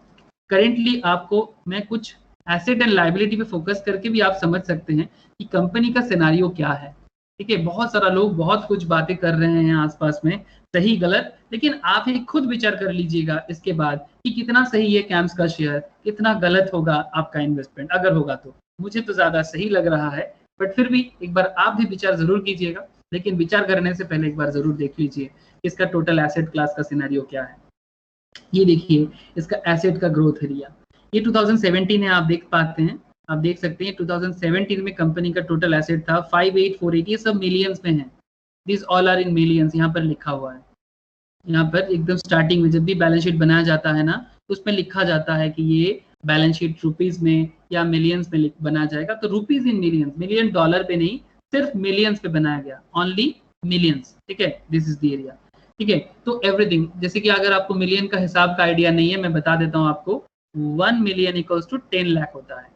Currently आपको मैं कुछ एसेट एंड लायबिलिटी पे फोकस करके भी आप समझ सकते हैं कि कंपनी का सिनेरियो क्या है। ठीक है, बहुत सारा लोग बहुत कुछ बातें कर रहे हैं आसपास में, सही गलत, लेकिन आप ही खुद विचार कर लीजिएगा इसके बाद कि कितना सही है कैम्स का शेयर, कितना गलत होगा आपका इन्वेस्टमेंट अगर होगा तो। मुझे तो ज्यादा सही लग रहा है, बट फिर भी एक बार आप भी विचार जरूर कीजिएगा, लेकिन विचार करने से पहले एक बार जरूर देख लीजिए इसका टोटल एसेट क्लास का सिनेरियो क्या है। ये देखिए, इसका एसेट का ग्रोथ एरिया, ये 2017 है, आप देख पाते हैं, आप देख सकते हैं 2017 में कंपनी का टोटल एसेट था 5848, ये सब मिलियंस में है, this all are in millions, यहाँ पर लिखा हुआ है। यहाँ पर एकदम स्टार्टिंग में जब भी बैलेंस शीट बनाया जाता है ना, तो उसमें लिखा जाता है कि ये बैलेंस शीट रुपीज में या मिलियंस में बनाया जाएगा। तो rupees in millions, million dollar पे नहीं, सिर्फ मिलियंस पे बनाया गया, ओनली मिलियंस। ठीक है, दिस इज द एरिया। ठीक है, तो एवरीथिंग, जैसे कि अगर आपको मिलियन का हिसाब का आइडिया नहीं है, मैं बता देता हूँ आपको, 1 मिलियन इक्वल्स टू 10 लाख होता है।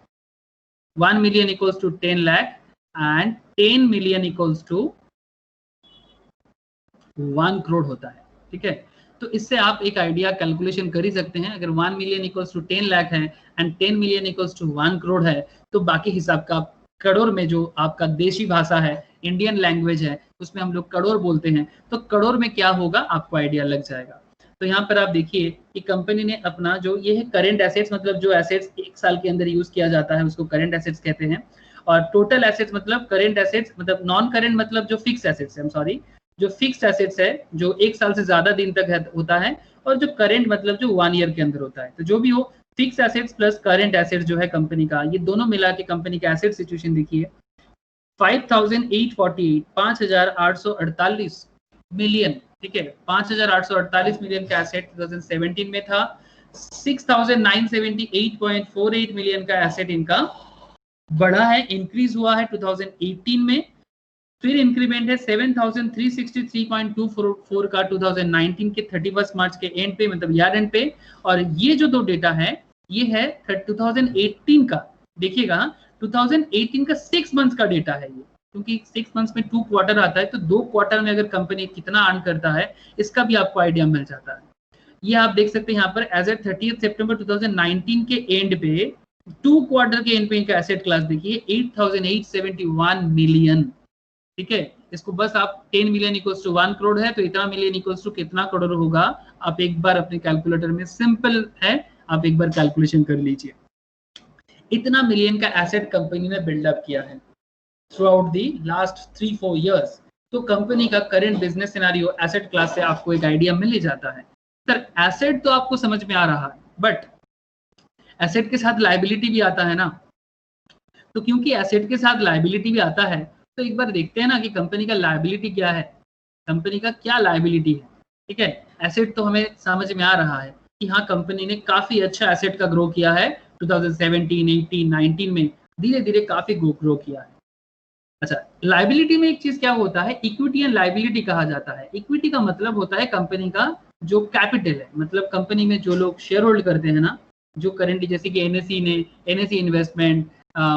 1 million equals to 10 lakh and 10 million equals to 1 crore होता है। ठीक है, तो इससे आप एक आइडिया कैलकुलेशन कर ही सकते हैं। अगर 1 मिलियन इक्वल्स टू 10 लाख है and 10 million equals to 1 crore है, तो बाकी हिसाब का करोड़ में जो आपका देशी भाषा है, इंडियन लैंग्वेज है, उसमें हम लोग करोड़ बोलते हैं, तो करोड़ में क्या होगा आपको आइडिया लग जाएगा। तो यहाँ पर आप देखिए कि कंपनी ने अपना जो ये है करेंट एसेट्स, मतलब जो एसेट्स 1 साल के अंदर यूज किया जाता है उसको करेंट एसेट्स कहते हैं, और टोटल एसेट्स मतलब करेंट एसेट्स मतलब नॉन करेंट मतलब जो फिक्स एसेट्स है, सॉरी, जो फिक्स्ड एसेट्स है जो 1 साल से ज्यादा दिन तक होता है, और जो करेंट मतलब जो 1 ईयर के अंदर होता है। तो जो भी हो, fix assets plus current assets जो है कंपनी का, ये दोनों मिला के कंपनी का एसेट सिचुएशन देखिए, 5848 मिलियन। ठीक है, 5848 मिलियन का एसेट 2017 में था। 6978.48 मिलियन का एसेट इनका बढ़ा है, इंक्रीज हुआ है 2018 में। फिर इंक्रीमेंट है 7363.24 का 2019 के 31 मार्च के एंड पे, मतलब ईयर एंड पे। और ये जो दो डेटा है, ये है 2018 का, देखिएगा 2018 का 6 मंथ्स का डेटा है ये, क्योंकि 6 मंथ्स में 2 क्वार्टर आता है, तो 2 क्वार्टर में अगर कंपनी कितना अर्न करता है इसका भी आपको आइडिया मिल जाता है। ये आप देख सकते हैं यहाँ पर एज एट 30 सितंबर 2019 के एंड पे 2 क्वार्टर के एंड पे इनका एसेट क्लास देखिए 8,871 मिलियन। ठीक है, इसको बस आप 10 मिलियन इक्वल्स टू 1 करोड़ है, तो इतना मिलियन इक्वल्स टू कितना करोड़ होगा, आप एक बार अपने कैलकुलेटर में, सिंपल है, आप एक बार कैलकुलेशन कर लीजिए। इतना मिलियन का एसेट कंपनी ने बिल्डअप किया है through out the last 3-4 years. तो कंपनी का current business scenario asset class से आपको एक आइडिया मिल ही जाता है। सर एसेट तो आपको समझ में आ रहा है, बट एसेट के साथ लायबिलिटी भी आता है ना, तो क्योंकि एसेट के साथ लायबिलिटी भी आता है, तो एक बार देखते हैं ना कि कंपनी का लायबिलिटी क्या है, कंपनी का क्या लायबिलिटी है। ठीक है, एसेट तो हमें समझ में आ रहा है कि हाँ कंपनी ने काफी अच्छा एसेट का ग्रो किया है 2017, 18, 19 में धीरे धीरे काफी ग्रो किया है। अच्छा, लायबिलिटी में एक चीज क्या होता है, इक्विटी एंड लायबिलिटी कहा जाता है। इक्विटी का मतलब होता है कंपनी का जो कैपिटल है, मतलब कंपनी में जो लोग शेयर होल्ड करते हैं ना, जो करेंटली जैसे कि एनएससी इन्वेस्टमेंट,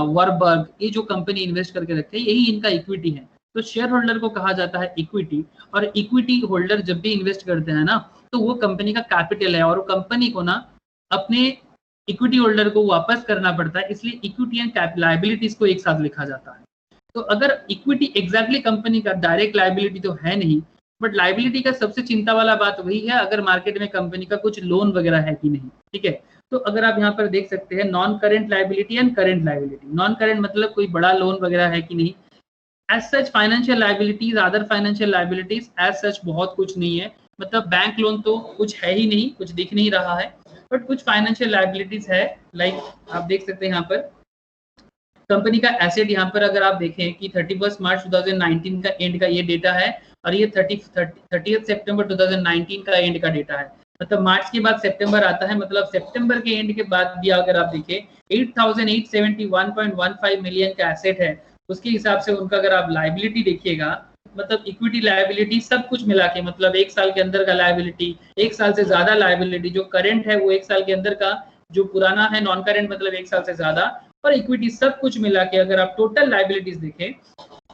वर्बर्ग, ये जो कंपनी इन्वेस्ट करके रखते हैं यही इनका इक्विटी है। तो शेयर होल्डर को कहा जाता है इक्विटी, और इक्विटी होल्डर जब भी इन्वेस्ट करते हैं ना, तो वो कंपनी का कैपिटल है और वो कंपनी को ना अपने इक्विटी होल्डर को वापस करना पड़ता है, इसलिए इक्विटी एंड लायबिलिटीज को एक साथ लिखा जाता है। तो अगर इक्विटी एग्जैक्टली कंपनी का डायरेक्ट लायबिलिटी तो है नहीं, बट लायबिलिटी का सबसे चिंता वाला बात वही है अगर मार्केट में कंपनी का कुछ लोन वगैरह है कि नहीं। ठीक है, तो अगर आप यहाँ पर देख सकते हैं non current liability and current liability. Non current मतलब कोई बड़ा लोन वगैरह है कि नहीं। As such financial liabilities, other financial liabilities as such बहुत कुछ नहीं है, मतलब बैंक लोन तो कुछ है ही नहीं, कुछ दिख नहीं रहा है, बट कुछ फाइनेंशियल लायबिलिटीज है। लाइक आप देख सकते हैं यहाँ पर कंपनी का एसेट, यहाँ पर अगर आप देखें कि 31 मार्च 2019 का एंड का ये डेटा है, और ये 30 सितंबर 2019 का एंड का डेटा है, मतलब मार्च के बाद सितंबर आता है, मतलब सितंबर के एंड के बाद भी अगर आप देखें 8,871.15 मिलियन का एसेट है, उसके हिसाब से उनका अगर आप लायबिलिटी देखिएगा, मतलब इक्विटी लायबिलिटी सब कुछ मिला के, मतलब एक साल के अंदर का लायबिलिटी, एक साल से ज्यादा लायबिलिटी, जो करंट है वो एक साल के अंदर का, जो पुराना है नॉन करंट मतलब एक साल से ज्यादा, और इक्विटी सब कुछ मिला के अगर आप टोटल लायबिलिटीज देखें,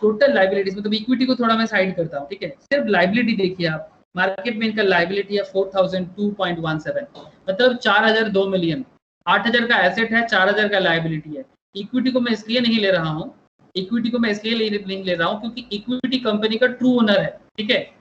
टोटल लायबिलिटीज मतलब इक्विटी को थोड़ा मैं साइड करता हूँ, ठीक है, सिर्फ लायबिलिटी देखिए आप, मार्केट में इनका लायबिलिटी है 4002.17, मतलब 4002 मिलियन। 8000 का एसेट है, 4000 का लायबिलिटी है। इक्विटी को मैं इसलिए नहीं ले रहा हूँ, इक्विटी को मैं इसलिए नहीं ले रहा हूँ क्योंकि इक्विटी कंपनी का ट्रू ओनर है। ठीक है,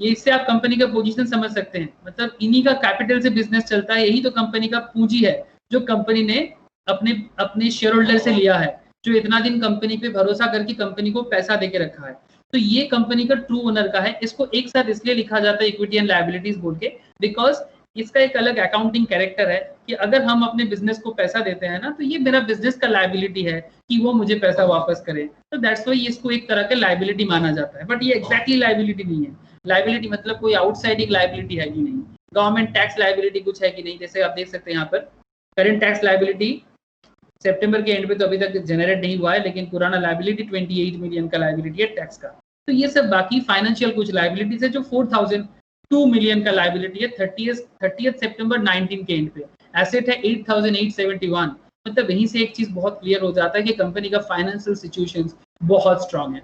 ये इससे आप कंपनी का पोजीशन समझ सकते हैं, मतलब इन्हीं का कैपिटल से बिजनेस चलता है, यही तो कंपनी का पूंजी है जो कंपनी ने अपने शेयर होल्डर से लिया है, जो इतना दिन कंपनी पे भरोसा करके कंपनी को पैसा देके रखा है। तो ये कंपनी का ट्रू ओनर का है। इसको एक साथ इसलिए लिखा जाता है इक्विटी एंड लायबिलिटीज बोल के, बिकॉज इसका एक अलग अकाउंटिंग कैरेक्टर है कि अगर हम अपने बिजनेस को पैसा देते हैं ना, तो ये मेरा बिजनेस का लायबिलिटी है कि वो मुझे पैसा वापस करे, तो दैट्स व्हाई इसको एक तरह का लायबिलिटी माना जाता है। बट ये एक्जैक्टली लायबिलिटी नहीं है। लायबिलिटी मतलब कोई आउटसाइडिंग लायबिलिटी है कि नहीं, गवर्नमेंट टैक्स लायबिलिटी कुछ है कि नहीं। जैसे आप देख सकते हैं यहाँ पर करंट टैक्स लायबिलिटी सितंबर के एंड पे तो अभी तक जनरेट नहीं हुआ है, लेकिन पुराना लायबिलिटी 28 मिलियन का लायबिलिटी है टैक्स का। तो ये सब बाकी फाइनेंशियल कुछ लायबिलिटीज है जो 4002 मिलियन का लायबिलिटी है 30 सितंबर 19 के एंड पे। एसेट है 8871, मतलब यहीं से एक चीज बहुत क्लियर हो जाता है कि कंपनी का फाइनेंशियल सिचुएशंस बहुत स्ट्रांग है,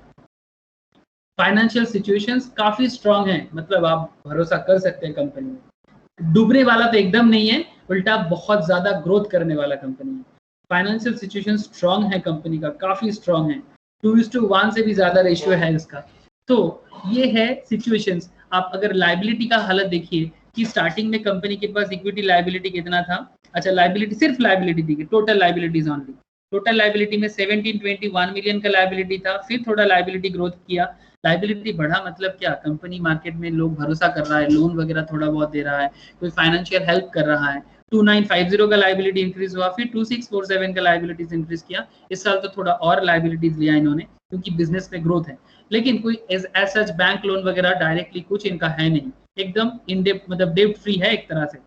फाइनेंशियल सिचुएशंस काफी स्ट्रांग है, मतलब आप भरोसा कर सकते हैं कंपनी में। डूबने वाला तो एकदम नहीं है, उल्टा बहुत ज्यादा ग्रोथ करने वाला कंपनी है। फाइनेंशियल सिचुएशन स्ट्रांग है कंपनी का, काफी स्ट्रांग है, 2:1 से भी ज्यादा रेशियो है इसका। तो ये है सिचुएशंस। आप अगर लायबिलिटी का हालत देखिए कि स्टार्टिंग में कंपनी के पास इक्विटी लायबिलिटी कितना था। अच्छा, लायबिलिटी सिर्फ लायबिलिटी देखिए, total liabilities only. Total liability में 1721 मिलियन का लायबिलिटी था, फिर थोड़ा लायबिलिटी ग्रोथ किया, लायबिलिटी बढ़ा, मतलब क्या, कंपनी मार्केट में लोग भरोसा कर रहा है, लोन वगैरह थोड़ा बहुत दे रहा है, कोई फाइनेंशियल हेल्प कर रहा है। 2950 का लायबिलिटी इंक्रीज हुआ, फिर 2647 का लायबिलिटीज इंक्रीज किया। इस साल तो थोड़ा और लायबिलिटीज लिया इन्होंने क्योंकि बिजनेस में ग्रोथ है, लेकिन कोई एज सच बैंक लोन वगैरह डायरेक्टली कुछ इनका है नहीं, एकदम इन डेप्ट, मतलब डेप्ट फ्री है एक तरह से।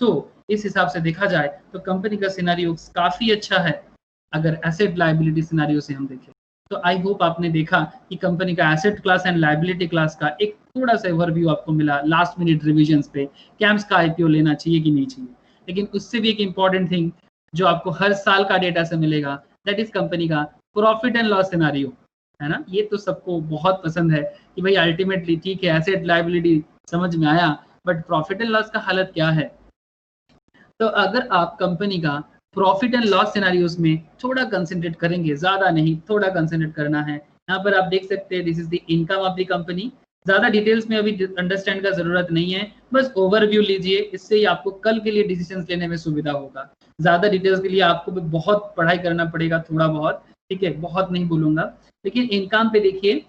तो इस हिसाब से देखा जाए तो कंपनी का सिनेरियो काफी अच्छा है अगर एसेट लायबिलिटी सिनेरियो से हम देखें। तो आई होप आपने देखा कि कंपनी का asset class and liability class का एक थोड़ा सा ओवरव्यू आपको मिला लास्ट मिनट रिविजन्स पे, कैम्स का आईपीओ लेना चाहिए कि नहीं चाहिए। लेकिन उससे भी एक इम्पॉर्टेंट थिंग जो आपको हर साल का डेटा से मिलेगा, दैट इज कंपनी का प्रॉफिट एंड लॉस सिनारियो, है ना। ये तो सबको बहुत पसंद है कि भाई अल्टीमेटली ठीक है एसेट लायबिलिटी समझ में आया, बट प्रॉफिट एंड लॉस का हालत क्या है। तो अगर आप कंपनी का प्रॉफिट एंड लॉस सिनेरियोस में थोड़ा कंसंट्रेट करेंगे, ज्यादा नहीं थोड़ा कंसंट्रेट करना है। यहाँ पर आप देख सकते हैं this is the income of the company. ज्यादा डिटेल्स में अभी अंडरस्टैंड का जरूरत नहीं है, बस ओवरव्यू लीजिए, इससे ही आपको कल के लिए डिसीजन लेने में सुविधा होगा। ज्यादा डिटेल्स के लिए आपको भी बहुत पढ़ाई करना पड़ेगा, थोड़ा बहुत, ठीक है, बहुत नहीं बोलूंगा। लेकिन इनकम पे देखिए,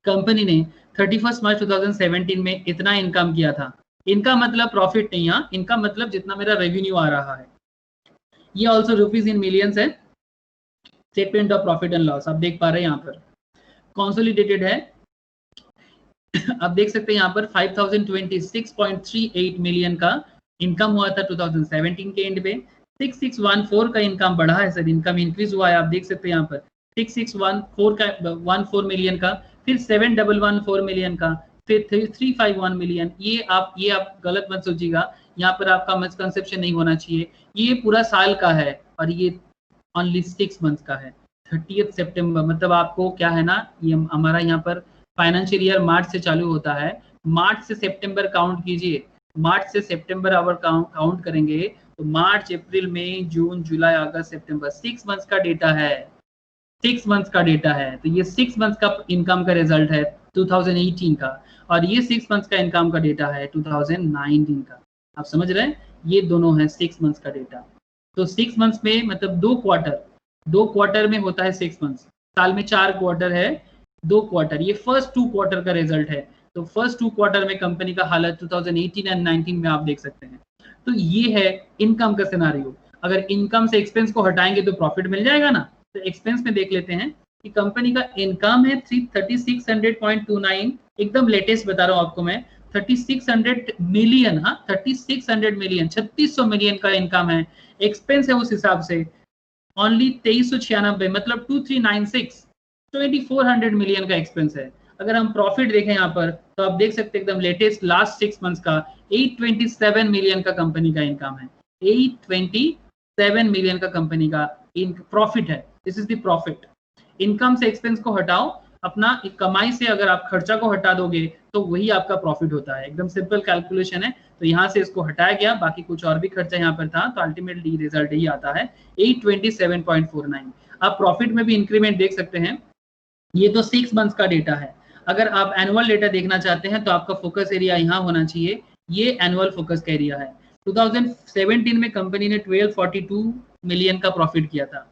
कंपनी ने 31 मार्च 2017 में इतना इनकम किया था। इनका मतलब प्रॉफिट नहीं, हाँ, इनका मतलब जितना मेरा रेवेन्यू आ रहा है। ये ऑल्सो रुपीज इन मिलियंस है। Statement of profit and loss आप देख पा रहे हैं, यहाँ पर कॉन्सोलिडेटेड है। आप देख सकते हैं यहाँ पर 5026.38 मिलियन का इनकम हुआ था 2017 के एंड पे। 6614 का इनकम बढ़ा है सर, इनकम इंक्रीज हुआ है। आप देख सकते हैं यहाँ पर 6614 मिलियन का, फिर 7114 मिलियन का, फिर 351 मिलियन। ये आप गलत मत सोचिएगा, यहाँ पर आपका मिसकंसेप्शन नहीं होना चाहिए। ये पूरा साल का है और ये ओनली 6 मंथ्स का है। 30 सितंबर मतलब आपको क्या है ना, ये हमारा यहाँ पर फाइनेंशियल ईयर मार्च से चालू होता है। मार्च से सितंबर काउंट कीजिए, मार्च से सितंबर आवर काउंट करेंगे तो मार्च, अप्रैल, मई, जून, जुलाई, अगस्त, सितंबर 6 मंथ्स का डेटा है। 6 मंथ्स का डेटा है, तो ये 6 मंथ्स का इनकम का रिजल्ट है 2018 का, और ये 6 मंथ्स का इनकम का डेटा है 2019 का। आप समझ रहे हैं, ये दोनों है 6 मंथ्स का डेटा। तो 6 मंथ्स में मतलब 2 क्वार्टर में होता है 6 मंथ्स। साल में 4 क्वार्टर है, 2 क्वार्टर, ये फर्स्ट 2 क्वार्टर का रिजल्ट है। तो फर्स्ट 2 क्वार्टर में कंपनी का हालत 2018 एंड 19 में आप देख सकते हैं। तो ये है इनकम का सिनेरियो। अगर इनकम से एक्सपेंस को हटाएंगे तो प्रॉफिट मिल जाएगा ना। तो एक्सपेंस में देख लेते हैं कि कंपनी का इनकम है 3600.29, एकदम लेटेस्ट बता रहा हूँ आपको मैं, 3600 मिलियन, हाँ 3600 मिलियन, 3600 मिलियन का इनकम है। एक्सपेंस है उस हिसाब से ओनली 2396, मतलब 2396, 2400 मिलियन का एक्सपेंस है। अगर हम प्रॉफिट देखें यहाँ पर तो आप देख सकते हैं एकदम लेटेस्ट लास्ट 6 मंथ्स का 827 मिलियन का कंपनी का इनकम है। 827 मिलियन का कंपनी का प्रॉफिट है। This is the profit. Income से एक्सपेंस को हटाओ, अपना कमाई से अगर आप खर्चा को हटा दोगे तो वही आपका प्रॉफिट होता है। एकदम सिंपल कैलकुलेशन है। तो यहाँ से इसको हटाया गया, बाकी कुछ और भी खर्चा यहाँ पर था, तो अल्टीमेटली रिजल्ट ही आता है 827.49। आप प्रॉफिट में भी इंक्रीमेंट देख सकते हैं। ये तो 6 मंथ्स का डेटा है। अगर आप एनुअल डेटा देखना चाहते हैं तो आपका फोकस एरिया यहाँ होना चाहिए। ये एनुअल फोकस का एरिया है। 2017 में कंपनी ने 1242 मिलियन का प्रॉफिट किया था।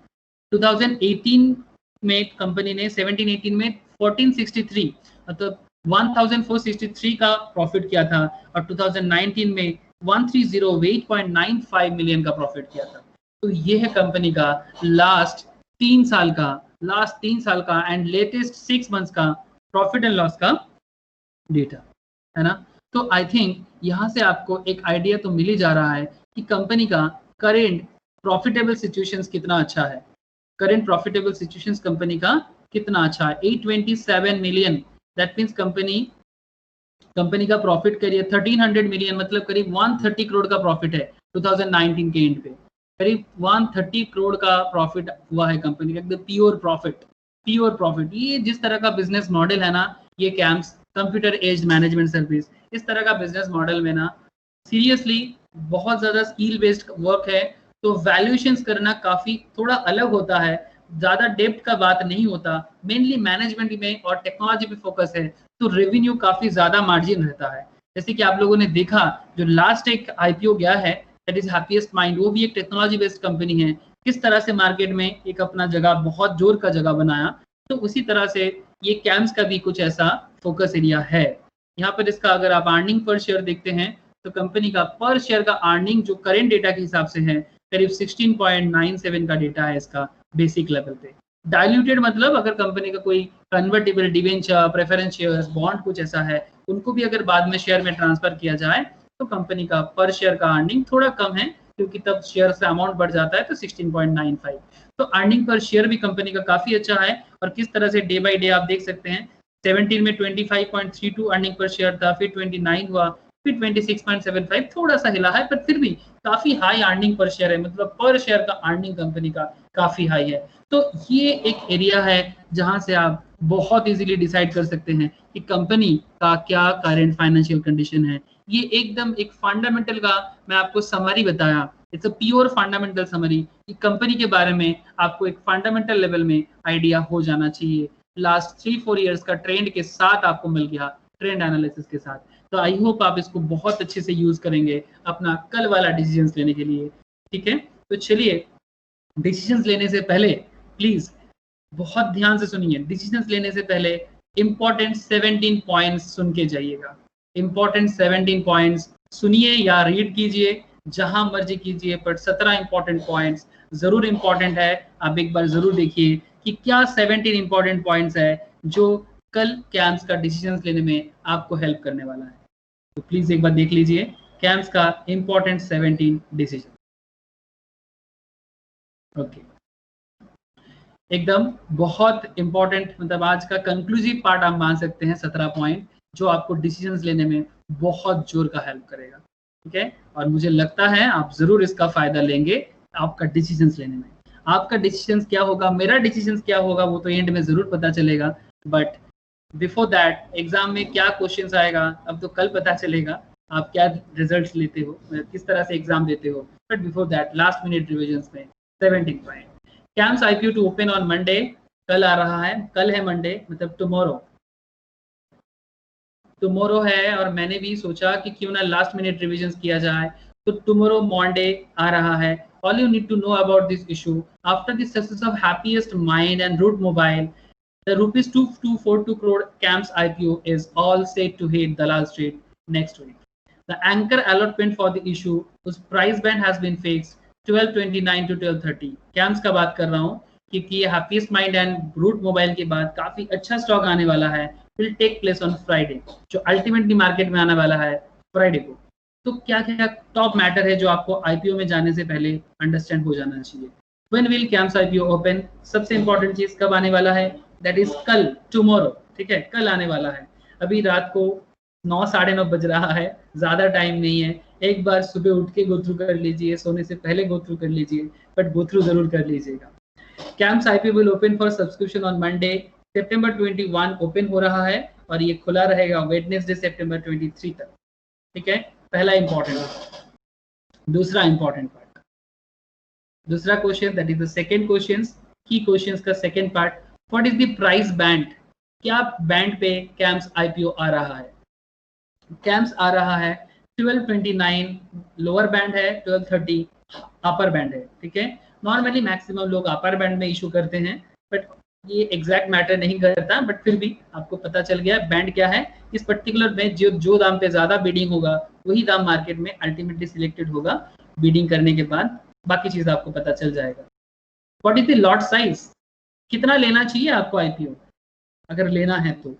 2018 में कंपनी ने 17-18 में 1463 मतलब 1463 का प्रॉफिट किया था, और 2019 में 1308.95 मिलियन का प्रॉफिट किया था। तो ये है कंपनी का लास्ट 3 साल का एंड लेटेस्ट 6 मंथ्स का प्रॉफिट एंड लॉस का डेटा, है ना। तो आई थिंक यहाँ से आपको एक आइडिया तो मिल ही जा रहा है कि कंपनी का करेंट प्रॉफिटेबल सिचुएशंस कितना अच्छा है। करेंट प्रॉफिटेबल सिचुएशंस कंपनी का कितना अच्छा है। 827 मिलियन, दैट मीन्स कंपनी का प्रॉफिट करिए 1300 मिलियन, मतलब करीब 130 करोड़ का प्रॉफिट है 2019 के एंड पे। करीब 130 करोड़ का प्रॉफिट हुआ है कंपनी का, एकदम प्योर प्रॉफिट। ये जिस तरह का बिजनेस मॉडल है ना, ये CAMS computer age management service, इस तरह का बिजनेस मॉडल में ना सीरियसली बहुत ज्यादा स्किल बेस्ड वर्क है। तो वैल्यूएशंस करना काफी थोड़ा अलग होता है, ज्यादा डेप्थ का बात नहीं होता, मेनली मैनेजमेंट में और टेक्नोलॉजी पे फोकस है, तो रेवेन्यू काफी ज्यादा मार्जिन रहता है। जैसे कि आप लोगों ने देखा जो लास्ट एक आईपीओ गया है दैट इज हैप्पीएस्ट माइंड, वो भी एक टेक्नोलॉजी बेस्ड कंपनी है। किस तरह से मार्केट में एक अपना जगह, बहुत जोर का जगह बनाया, तो उसी तरह से ये कैम्स का भी कुछ ऐसा फोकस एरिया है। यहाँ पर इसका अगर आप अर्निंग पर शेयर देखते हैं तो कंपनी का पर शेयर का अर्निंग जो करेंट डेटा के हिसाब से है करीब 16.97 का डेटा है इसका बेसिक लेवल पे। डाइल्यूटेड मतलब अगर कंपनी का कोई convertible debenture, preference shares, bond कुछ ऐसा है, उनको भी अगर बाद में शेयर में ट्रांसफर किया जाए तो कंपनी का पर शेयर का अर्निंग थोड़ा कम है, क्योंकि तब शेयर से अमाउंट बढ़ जाता है तो 16.95। तो अर्निंग पर शेयर भी कंपनी का काफी अच्छा है। और किस तरह से डे बाय डे आप देख सकते हैं, 17 में 25.32 अर्निंग पर शेयर था, फिर 29 हुआ, फिर 26.75 थोड़ा सा हिला है, पर फिर भी काफी हाई अर्निंग पर शेयर है, मतलब पर शेयर का अर्निंग कंपनी का काफी हाई है। तो ये एक एरिया है जहां से आप बहुत इजीली डिसाइड कर सकते हैं कि कंपनी का क्या करंट फाइनेंशियल कंडीशन है। ये एकदम एक फंडामेंटल का मैं आपको समरी बताया, it's a pure fundamental summary कि कंपनी के बारे में आपको एक फंडामेंटल लेवल में आइडिया हो जाना चाहिए। लास्ट 3-4 इयर्स का ट्रेंड के साथ आपको मिल गया, ट्रेंड एनालिसिस के साथ। तो आई होप आप इसको बहुत अच्छे से यूज करेंगे अपना कल वाला डिसीजंस लेने के लिए। ठीक है, तो चलिए डिसीजंस लेने से पहले प्लीज बहुत ध्यान से सुनिए। डिसीजंस लेने से पहले इंपॉर्टेंट 17 पॉइंट्स सुन के जाइएगा। इंपॉर्टेंट 17 पॉइंट्स सुनिए या रीड कीजिए, जहां मर्जी कीजिए, पर 17 इंपॉर्टेंट पॉइंट्स जरूर इंपॉर्टेंट है। आप एक बार जरूर देखिए कि क्या 17 इंपॉर्टेंट पॉइंट्स है जो कल कैम्स का डिसीजन लेने में आपको हेल्प करने वाला है। तो प्लीज एक बार देख लीजिए कैम्स का इंपॉर्टेंट 17 डिसीजन। ओके, एकदम बहुत इंपॉर्टेंट, मतलब आज का कंक्लूसिव पार्ट आप मान सकते हैं 17 पॉइंट जो आपको डिसीजंस लेने में बहुत जोर का हेल्प करेगा। ठीक है, और मुझे लगता है आप जरूर इसका फायदा लेंगे आपका डिसीजंस लेने में। आपका डिसीजंस क्या होगा, मेरा डिसीजंस क्या होगा, वो तो एंड में जरूर पता चलेगा, बट बिफोर दैट एग्जाम में क्या क्वेश्चन आएगा अब तो कल पता चलेगा। आप क्या रिजल्ट लेते हो, किस तरह से एग्जाम देते हो, but before that last minute revision में 17 point. CAMS IPO to open on Monday, कल आ रहा है, कल है मंडे, मतलब टुमारो है। और मैंने भी सोचा कि क्यों ना लास्ट मिनट रिविजन किया जाए, तो टुमारो मंडे आ रहा है। All you need to know about this issue after the success of Happiest Mind and Route Mobile, the rupees 2242 crore CAMS IPO is all set to hit Dalal Street next week. The anchor allotment for the issue whose price band has been fixed 1229 to 1230. CAMS का बात कर रहा हूँ क्योंकि ये Happiest Mind and Route Mobile के बाद काफी अच्छा स्टॉक आने वाला है, will take place on Friday, जो अल्टीमेटली मार्केट में आने वाला है फ्राइडे को। तो क्या क्या टॉप मैटर है जो आपको IPO में जाने से पहले अंडरस्टैंड हो जाना चाहिए। When will CAMS IPO open? सबसे इंपॉर्टेंट चीज कब आने वाला है, दैट इज कल, टुमारो। ठीक है, कल आने वाला है। अभी रात को 9 साढ़े 9 बज रहा है, ज्यादा टाइम नहीं है। एक बार सुबह उठ के गो थ्रू कर लीजिए, सोने से पहले गो थ्रू कर लीजिए, बट गो थ्रू जरूर कर लीजिएगा। Camps IPO will open for subscription on Monday, September 21 open हो रहा है और ये खुला रहेगा वेडनेसडे सितंबर 23 तक। ठीक है, पहला इंपॉर्टेंट। दूसरा इंपॉर्टेंट पार्ट, दूसरा question, that is the second question, की क्वेश्चंस का second part, what is the price band, क्या बैंड पे कैम्स IPO आ रहा है। कैम्स आ रहा है 1229 लोअर बैंड है, 1230 अपर बैंड है। ठीक है, नॉर्मली मैक्सिमम लोग अपर बैंड में इशू करते हैं, बट ये एग्जैक्ट मैटर नहीं करता, बट फिर भी आपको पता चल गया बैंड क्या है। इस पर्टिकुलर में जो दाम पे ज्यादा बिडिंग होगा वही दाम मार्केट में अल्टीमेटली सिलेक्टेड होगा। बिडिंग करने के बाद बाकी चीज आपको पता चल जाएगा। What is the lot size, कितना लेना चाहिए आपको IPO अगर लेना है तो।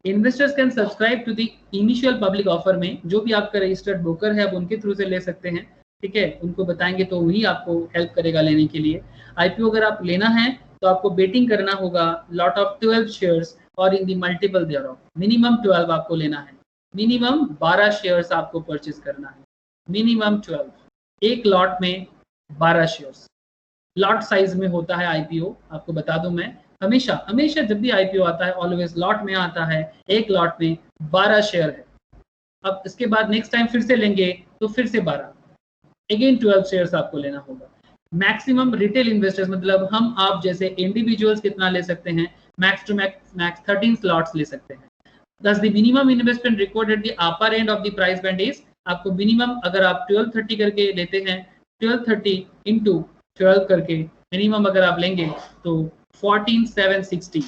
Investors can subscribe to the initial public offer में, जो भी आपका रजिस्टर्ड ब्रोकर है आप उनके थ्रू से ले सकते हैं। ठीक है, उनको बताएंगे तो वही आपको हेल्प करेगा लेने के लिए। IPO अगर आप लेना है तो आपको बेटिंग करना होगा लॉट ऑफ 12 शेयर्स और in the multiple thereof, minimum 12 आपको लेना है, मिनिमम 12 शेयर्स आपको परचेज करना है, मिनिमम 12, एक लॉट में 12 शेयर्स। लॉट साइज में होता है IPO, आपको बता दूं मैं, हमेशा हमेशा जब भी IPO आता है ऑलवेज लॉट में आता है, एक लॉट में 12 शेयर है। अब इसके बाद नेक्स्ट टाइम फिर से लेंगे तो फिर से 12, अगेन 12 शेयर्स आपको लेना होगा। मैक्सिमम रिटेल इन्वेस्टर्स, मतलब हम आप जैसे इंडिविजुअल्स कितना ले सकते हैं, मैक्स टू मैक्स 13 स्लॉट्स ले सकते हैं। Thus the minimum investment required at the upper end of the price band is, आपको मिनिमम अगर आप 1230 करके लेते हैं, 1230 इंटू 12 करके मिनिमम अगर आप लेंगे तो 14760,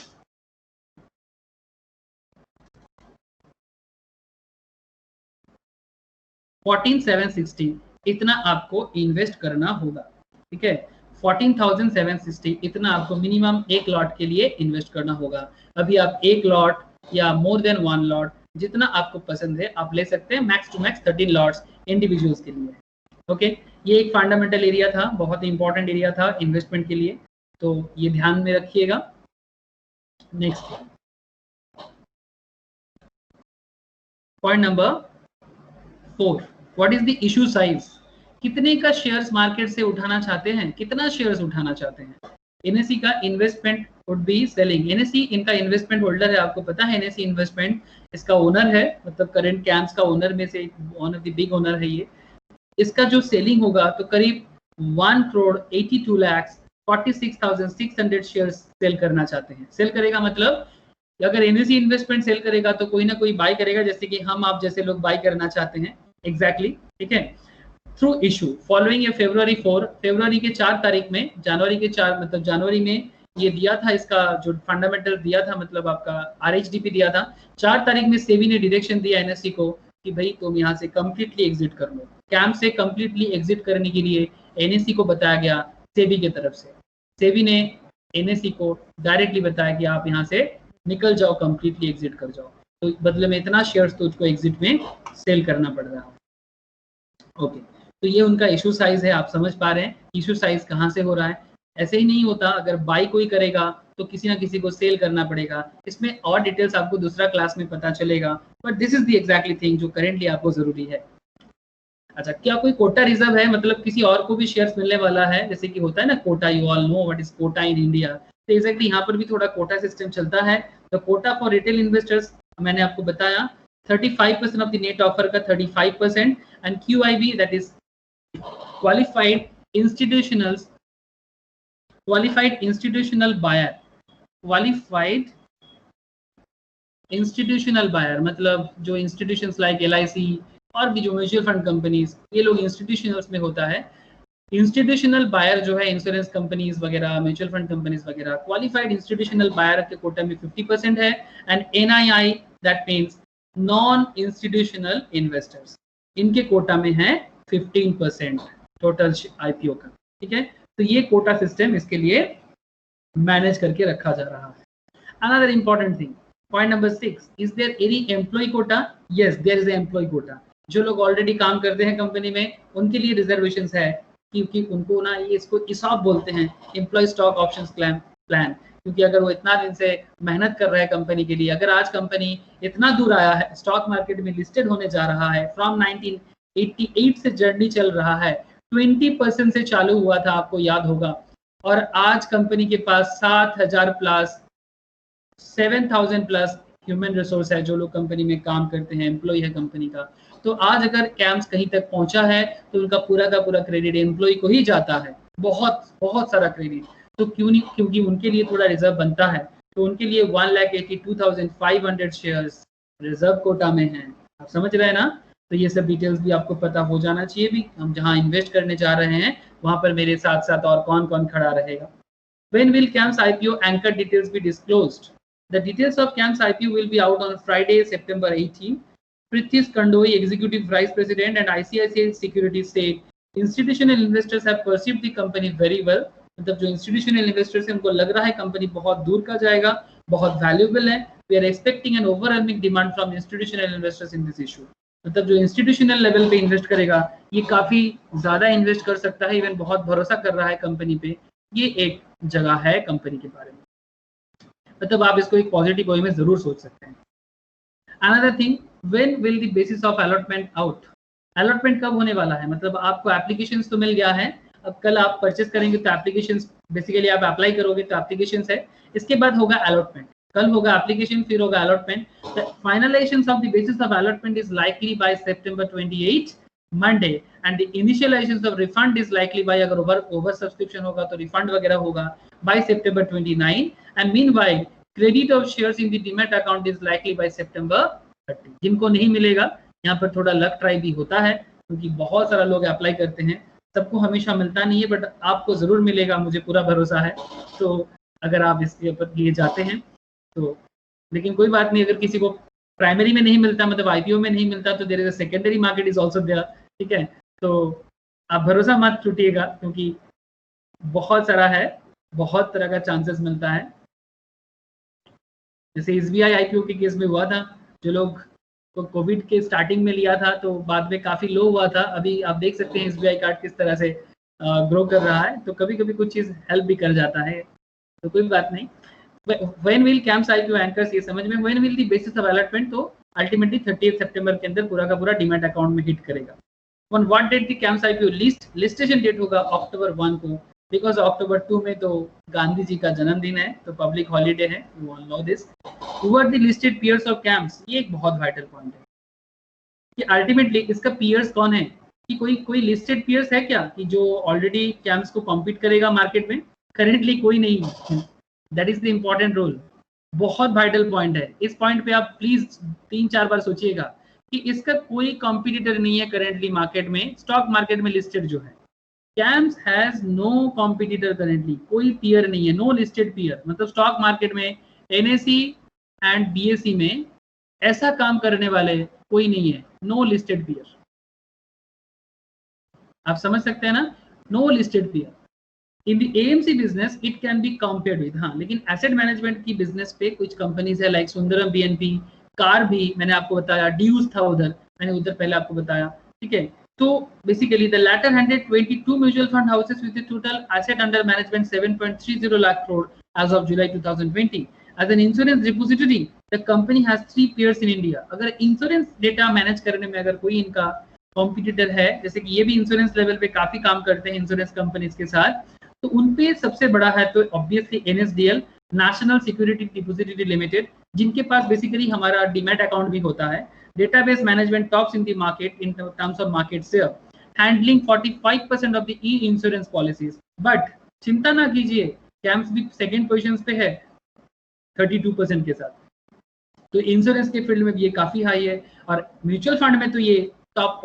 14760 इतना आपको इन्वेस्ट करना होगा। ठीक है, 14760 इतना आपको मिनिमम एक लॉट के लिए इन्वेस्ट करना होगा। अभी आप एक लॉट या मोर देन वन लॉट, जितना आपको पसंद है आप ले सकते हैं, max to max 13 lots individuals के लिए। ओके, ये एक फंडामेंटल एरिया था, बहुत ही इंपॉर्टेंट एरिया था इन्वेस्टमेंट के लिए, तो ये ध्यान में रखिएगा। Next point number 4 what is the issue size, कितने का शेयर्स मार्केट से उठाना चाहते हैं, कितना शेयर्स उठाना चाहते हैं। एनएससी का investment would be selling, NSC इनका इन्वेस्टमेंट होल्डर है, आपको पता है एनएससी इन्वेस्टमेंट इसका ओनर है, मतलब करंट कैम्स का ओनर में से one of the big owner है ये। इसका जो सेलिंग होगा तो करीब 1,82,46,600 शेयर्स सेल करना चाहते हैं। सेल करेगा मतलब अगर एनएससी इन्वेस्टमेंट सेल करेगा तो कोई ना कोई बाय करेगा, जैसे कि हम आप जैसे लोग बाय करना चाहते हैं एग्जैक्टली, ठीक है। थ्रू इशू फॉलोइंग February 4, फरवरी के 4 तारीख में, जनवरी के 4 मतलब जनवरी में ये दिया था, इसका जो फंडामेंटल दिया था मतलब आपका आरएचडीपी दिया था। 4 तारीख में सेबी ने डायरेक्शन दिया एनएससी को कि भाई तुम यहाँ से कंप्लीटली एग्जिट कर लो। कैंप से कंप्लीटली एग्जिट करने के लिए एनएससी को बताया गया सेबी की तरफ से। सेबी ने एनएससी को डायरेक्टली बताया कि आप यहाँ से निकल जाओ, कंप्लीटली एग्जिट कर जाओ, तो बदले में इतना शेयर्स तो उसको एग्जिट में सेल करना पड़ रहा है। ओके, तो ये उनका इशू साइज है, आप समझ पा रहे हैं इशू साइज कहाँ से हो रहा है। ऐसे ही नहीं होता, अगर बाई कोई करेगा तो किसी ना किसी को सेल करना पड़ेगा। इसमें और डिटेल्स आपको दूसरा क्लास में पता चलेगा, but this is the exactly thing जो करेंटली आपको जरूरी है। अच्छा, क्या कोई कोटा रिजर्व है, मतलब किसी और को भी शेयर्स मिलने वाला है, जैसे कि होता है ना quota, you all know what is quota in India. तो एग्जैक्टली यहाँ पर भी थोड़ा कोटा सिस्टम चलता है। तो कोटा फॉर रिटेल इन्वेस्टर्स मैंने आपको बताया 35% ऑफ द नेट ऑफर का 35%, and QIB that is qualified institutional buyer, मतलब जो इंस्टीट्यूशंस लाइक LIC और भी जो म्यूचुअल फंड कंपनीज, ये लोग इंस्टीट्यूशनल्स में होता है। इंस्टीट्यूशनल बायर जो है इंश्योरेंस कंपनीज वगैरह, म्यूचुअल फंड कंपनीज वगैरह, क्वालिफाइड इंस्टीट्यूशनल बायर के कोटा में 50% है, and NII that means non institutional investors, इनके कोटा में है 15% टोटल IPO का, ठीक है। तो ये कोटा सिस्टम इसके लिए मैनेज करके रखा जा रहा है। Another important thing, point number 6, is there any employee quota? Yes, there is employee quota. जो लोग ऑलरेडी काम करते हैं कंपनी में उनके लिए रिजर्वेशंस है, क्योंकि उनको ना ये इसको ESOP बोलते हैं, एम्प्लॉय स्टॉक ऑप्शंस प्लान, क्योंकि अगर वो इतना दिन से मेहनत कर रहा है कंपनी के लिए, अगर आज कंपनी इतना दूर आया है, स्टॉक मार्केट में लिस्टेड होने जा रहा है, फ्रॉम 1988 से जर्नी चल रहा है, 20% से चालू हुआ था आपको याद होगा, और आज कंपनी के पास 7,000 प्लस 7,000 प्लस ह्यूमन रिसोर्स है, जो लोग कंपनी में काम करते हैं, एम्प्लॉय है कंपनी का। तो आज अगर कैम्स कहीं तक पहुंचा है तो उनका पूरा का पूरा क्रेडिट एम्प्लॉय को ही जाता है, बहुत बहुत सारा क्रेडिट। तो क्यों नहीं, क्योंकि उनके लिए थोड़ा रिजर्व बनता है, तो उनके लिए 1,82,500 शेयर्स रिजर्व कोटा में हैं। आप समझ रहे हैं ना? तो ये सब डिटेल्स भी आपको पता हो जाना चाहिए भी, हम जहाँ इन्वेस्ट करने जा रहे हैं वहां पर मेरे साथ साथ और कौन कौन खड़ा रहेगा। When will CAMS IPO anchor details be disclosed? The details of CAMS IPO will be out on Friday, September 18. Prithvish Kandoi, Executive Vice President and ICICI Securities said, institutional investors have perceived the company very well. मतलब जो institutional investors हैं उनको लग रहा है company बहुत दूर का जाएगा, बहुत valuable है. We are expecting an overwhelming demand from institutional investors in this issue. मतलब जो institutional level पे invest करेगा ये काफी ज्यादा invest कर सकता है, इवन बहुत भरोसा कर रहा है कंपनी पे। ये एक जगह है कंपनी के बारे में, मतलब आप इसको एक पॉजिटिव वे में जरूर सोच सकते हैं। Another thing, when will the basis of allotment out? Allotment कब होने वाला है? मतलब आपको एप्लीकेशंस तो मिल गया है, अब कल आप परचेस करेंगे तो एप्लीकेशंस बेसिकली आप अप्लाई करोगे तो एप्लीकेशंस है, इसके बाद होगा अलॉटमेंट। कल होगा एप्लीकेशन, फिर होगा allotment. The finalisation of the basis of allotment is likely by September 28 Monday, and the initialization of refund is likely by, अगर over subscription होगा तो refund वगैरह होगा by September 29, and meanwhile credit of shares in the demat account is likely by September 30। जिनको नहीं मिलेगा यहाँ पर थोड़ा लक ट्राई भी होता है, क्योंकि बहुत सारा लोग अप्लाई करते हैं, सबको हमेशा मिलता नहीं है, बट आपको जरूर मिलेगा, मुझे पूरा भरोसा है। तो अगर आप इसके ऊपर लिए जाते हैं तो, लेकिन कोई बात नहीं, अगर किसी को प्राइमरी में नहीं मिलता, मतलब IPO में नहीं मिलता, तो there is a secondary market is also there, ठीक है। तो आप भरोसा मत छूटिएगा, क्योंकि बहुत सारा है, बहुत तरह का चांसेस मिलता है। जैसे SBI IPO के केस में हुआ था, जो लोग तो कोविड के स्टार्टिंग में लिया था तो बाद में काफी लो हुआ था, अभी आप देख सकते हैं SBI कार्ड किस तरह से ग्रो कर रहा है, तो कभी कभी कुछ चीज हेल्प भी कर जाता है, तो कोई बात नहीं। When will CAMS IPO anchors, ये समझ में, when will the basis of allotment, तो अल्टीमेटली 30 सितंबर के अंदर पूरा का पूरा डीमैट अकाउंट में हिट करेगा। On what date the CAMS IPO listation date होगा अक्टूबर 1 को, बिकॉज अक्टूबर 2 में तो गांधी जी का जन्मदिन है, तो पब्लिक हॉलीडे है, you all know this. Who are the listed peers of CAMS, ये एक बहुत वाइटल पॉइंट है कि अल्टीमेटली इसका पीयर्स कौन है, कि कोई लिस्टेड पीयर्स है क्या कि जो ऑलरेडी कैम्स को कॉम्पीट करेगा मार्केट में? करेंटली कोई नहीं है। That is the important role, बहुत वाइटल पॉइंट है। इस पॉइंट पे आप प्लीज 3-4 बार सोचिएगा कि इसका कोई कॉम्पिटिटर नहीं है करेंटली मार्केट में, स्टॉक मार्केट में लिस्टेड जो है। CAMS has no competitor currently, कोई पीयर नहीं है, नो लिस्टेड पीयर। मतलब स्टॉक मार्केट में एनएसई एंड बीएसई में ऐसा काम करने वाले कोई नहीं है, नो लिस्टेड पीयर। आप समझ सकते हैं ना, no listed peer. In the AMC business it can be compared with, हाँ लेकिन एसेट मैनेजमेंट की बिजनेस पे कुछ कंपनीज है लाइक सुंदरम बीएनपी, कार भी मैंने आपको बताया, ड्यूज था उधर, मैंने उधर पहले आपको बताया, ठीक है। तो basically the letter handed 22 mutual fund houses with the total asset under management 7.30 lakh crore as of July 2020। As an insurance depository the company has 3 peers in India. अगर इंश्योरेंस डेटा मैनेज करने में अगर कोई इनका कॉम्पिटिटर है, जैसे कि ये भी इंश्योरेंस लेवल पे काफी काम करते हैं इंश्योरेंस कंपनीज के साथ, तो उनपे सबसे बड़ा है तो obviously NSDL, national security depository limited, जिनके पास बेसिकली हमारा डीमैट अकाउंट भी होता है। Database management tops in the market in terms of market share, handling 45% of the E insurance policies. But चिंता ना कीजिए, कैम्स भी सेकंड पोजीशन पे है 32% के साथ। तो इंश्योरेंस के फील्ड में भी ये काफी हाई है, और म्यूचुअल फंड में तो ये टॉप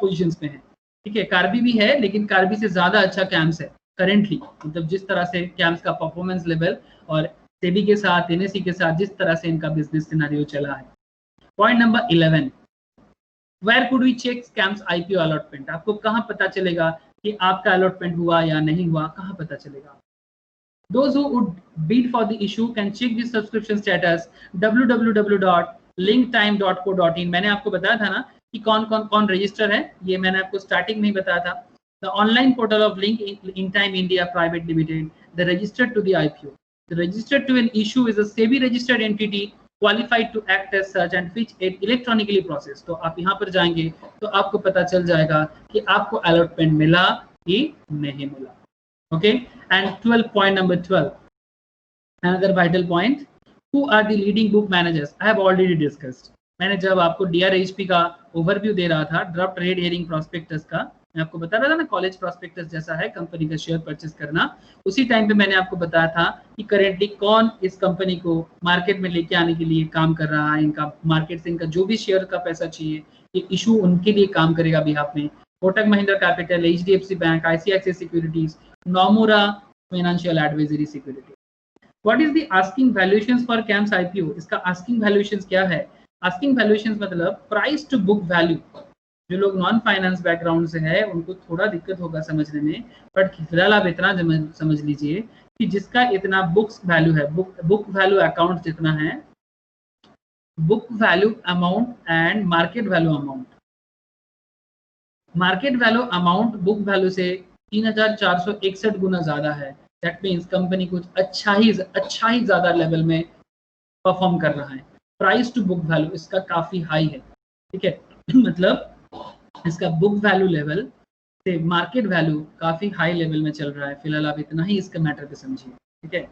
पोजीशंस पे है, ठीक है। कार्बी भी है, लेकिन कार्बी से ज्यादा अच्छा कैम्स है करेंटली। मतलब जिस तरह से कैम्स का परफॉर्मेंस लेवल और सेबी के साथ, एनएसई के साथ जिस तरह से इनका बिजनेस सिनेरियो चला है। Point number 11, where could we check CAMS IPO allotment. आपको कहां पता चलेगा कि आपका अलॉटमेंट हुआ या नहीं हुआ, कहां पता चलेगा? Those who would bid for the issue can check the subscription status www.linktime.co.in। मैंने आपको बताया था ना कि कौन रजिस्टर है, ये मैंने आपको स्टार्टिंग में ही बताया था। The online portal of Linktime India Private Limited, the registered to the IPO. The registered to an issue is a SEBI registered entity qualified to act as such and which is electronically processed। तो आप यहाँ पर जाएंगे तो आपको पता चल जाएगा कि आपको अलॉटमेंट मिला कि नहीं मिला। Okay, and 12, point number 12, another vital point, who are the leading book managers? I have already discussed। मैंने जब आपको DRHP का ओवरव्यू दे रहा था, ड्राफ्ट रेड हेयरिंग प्रोस्पेक्टस का, मैं आपको बता रहा था ना कॉलेज प्रोस्पेक्टस जैसा है कंपनी का शेयर परचेस करना, उसी टाइम पे मैंने आपको बताया था कि करेंटली कौन इस कंपनी को मार्केट में लेके आने के लिए काम कर रहा है। इनका मार्केट से इनका जो भी शेयर का पैसा चाहिए, ये इशू उनके लिए काम करेगा बिहाफ में। Kotak Mahindra capital, HDFC bank, ICICI securities, Nomura financial advisory security. What is the asking valuations for camps IPO? इसका आस्किंग वैल्यूएशंस क्या है? आस्किंग वैल्यूएशंस मतलब प्राइस टू बुक वैल्यू। जो लोग नॉन फाइनेंस बैकग्राउंड से है उनको थोड़ा दिक्कत होगा समझने में, बट फिलहाल आप इतना समझ लीजिए कि जिसका इतना बुक्स वैल्यू है, बुक वैल्यू अकाउंट जितना है, book value amount and market value amount, market value amount book value से 3461 गुना ज्यादा है। दैट मीन्स कंपनी कुछ अच्छा ही ज्यादा लेवल में परफॉर्म कर रहा है। प्राइस टू बुक वैल्यू इसका काफी हाई है, ठीक है। मतलब इसका बुक वैल्यू लेवल से मार्केट वैल्यू काफी हाई लेवल में चल रहा है। फिलहाल आप इतना ही इसका मैटर पे समझिए, ठीक है।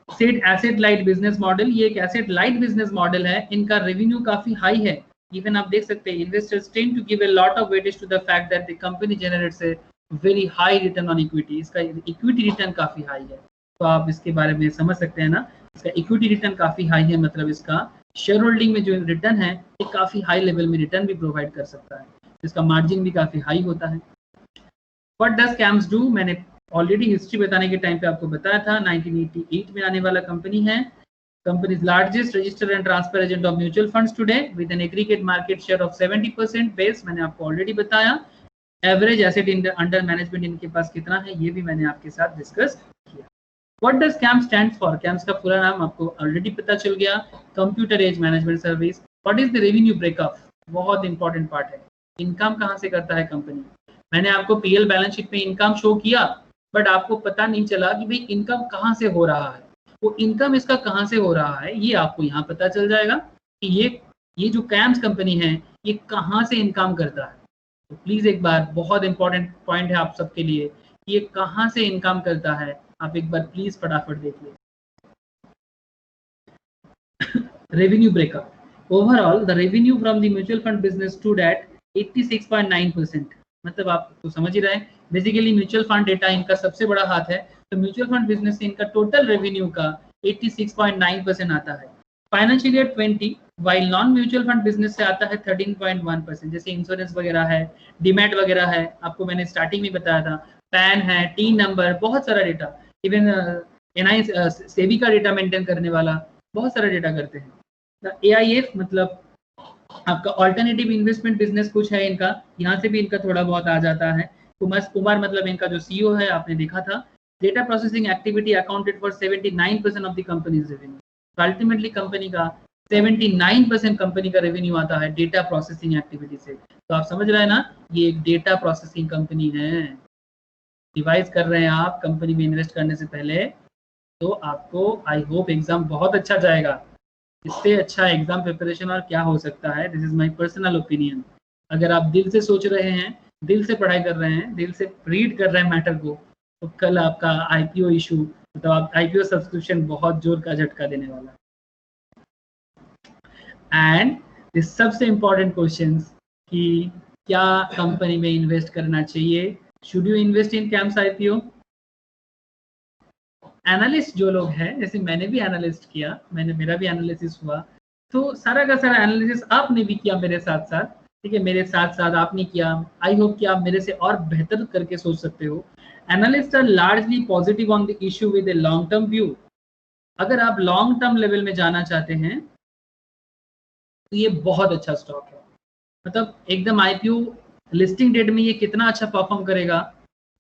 Set asset light business model, ये एक एसेट लाइट बिजनेस मॉडल है। इनका रेवेन्यू काफी हाई है। इवन आप देख सकते हैं investors tend to give a lot of weightage to the fact that the company generates a very high return on equity. इसका इक्विटी रिटर्न काफी हाई है, तो आप इसके बारे में समझ सकते हैं ना। इसका इक्विटी रिटर्न काफी हाई है, मतलब इसका शेयर होल्डिंग में जो रिटर्न है ये काफी हाई लेवल में रिटर्न भी प्रोवाइड कर सकता है। इसका मार्जिन भी काफी हाई होता है। What does camps do? मैंने ऑलरेडी हिस्ट्री बताने के टाइम पे आपको बताया था, 1988 में आने वाला कंपनी है। Companies largest registered and transfer agent of mutual funds today with an aggregate market share of 70% base, मैंने आपको ऑलरेडी बताया। एवरेज एसेट अंडर मैनेजमेंट इनके पास कितना है ये भी मैंने आपके साथ डिस्कस किया। What does CAMS stand for? CAMS का पूरा नाम आपको ऑलरेडी पता चल गया, computer age management service. What is the revenue breakup? बहुत इंपॉर्टेंट पार्ट है। इनकम कहाँ से करता है कंपनी? मैंने आपको पीएल बैलेंस शीट में इनकम शो किया, बट आपको पता नहीं चला कि भाई इनकम कहाँ से हो रहा है। वो इनकम इसका कहाँ से हो रहा है ये आपको यहाँ पता चल जाएगा कि ये ये जो कैम्स कंपनी है ये कहाँ से इनकम करता है। तो प्लीज एक बार, बहुत इंपॉर्टेंट पॉइंट है आप सबके लिए, ये कहाँ से इनकम करता है, आप एक बार प्लीज फटाफट देख लीजिए। Revenue breakup. Overall, the revenue from the mutual fund business stood at 86.9%. मतलब आप तो समझ ही रहे हैं, बेसिकली म्यूचुअल फंड डेटा इनका सबसे बड़ा हाथ है, तो म्यूचुअल फंड बिजनेस से इनका टोटल रेवेन्यू का 86.9% आता है। Financial year 20, while non mutual fund business से आता है 13.1%, जैसे इंश्योरेंस वगैरह है, डीमैट वगैरह है, आपको मैंने स्टार्टिंग में बताया था, पैन है, टीन नंबर, बहुत सारा डेटा, इवन एनआई सेबी का डेटा मेंटेन करने वाला बहुत सारा डेटा करते हैं। AIF मतलब आपका ऑल्टरनेटिव इन्वेस्टमेंट बिजनेस कुछ है इनका, यहाँ से भी इनका थोड़ा बहुत आ जाता है। कुमार मतलब इनका जो CEO है, आपने देखा था। Data processing activity accounted for 79% of the companies revenue. तो अल्टीमेटली कंपनी का 79% कंपनी का रेवेन्यू आता है डेटा प्रोसेसिंग एक्टिविटी से। तो आप समझ रहे हैं ना, ये एक डेटा प्रोसेसिंग कंपनी है। रिवाइज कर रहे हैं आप कंपनी में इन्वेस्ट करने से पहले, तो आपको आई होप एग्जाम बहुत अच्छा जाएगा। इससे अच्छा एग्जाम प्रिपरेशन और क्या हो सकता है। This is my personal opinion. अगर आप दिल से सोच रहे हैं, दिल से पढ़ाई कर रहे हैं, दिल से रीड कर रहे हैं मैटर को, तो कल आपका IPO इशू, मतलब आप IPO सब्सक्रिप्शन बहुत जोर का झटका देने वाला है। एंड दिस सबसे इम्पोर्टेंट क्वेश्चन कि क्या कंपनी में इन्वेस्ट करना चाहिए, should you invest in camps IPO। Analyst जो लोग हैं, जैसे मैंने भी एनालिस्ट किया, मेरा भी एनालिसिस हुआ, तो सारा का सारा एनालिसिस आपने भी किया मेरे साथ साथ, ठीक है, मेरे साथ साथ आपने किया। आई होप कि आप मेरे से और बेहतर करके सोच सकते हो। Analyst are largely positive on the issue with a long term view. अगर आप लॉन्ग टर्म लेवल में जाना चाहते हैं तो ये बहुत अच्छा स्टॉक है। मतलब एकदम IPO लिस्टिंग डेट में ये कितना अच्छा परफॉर्म करेगा,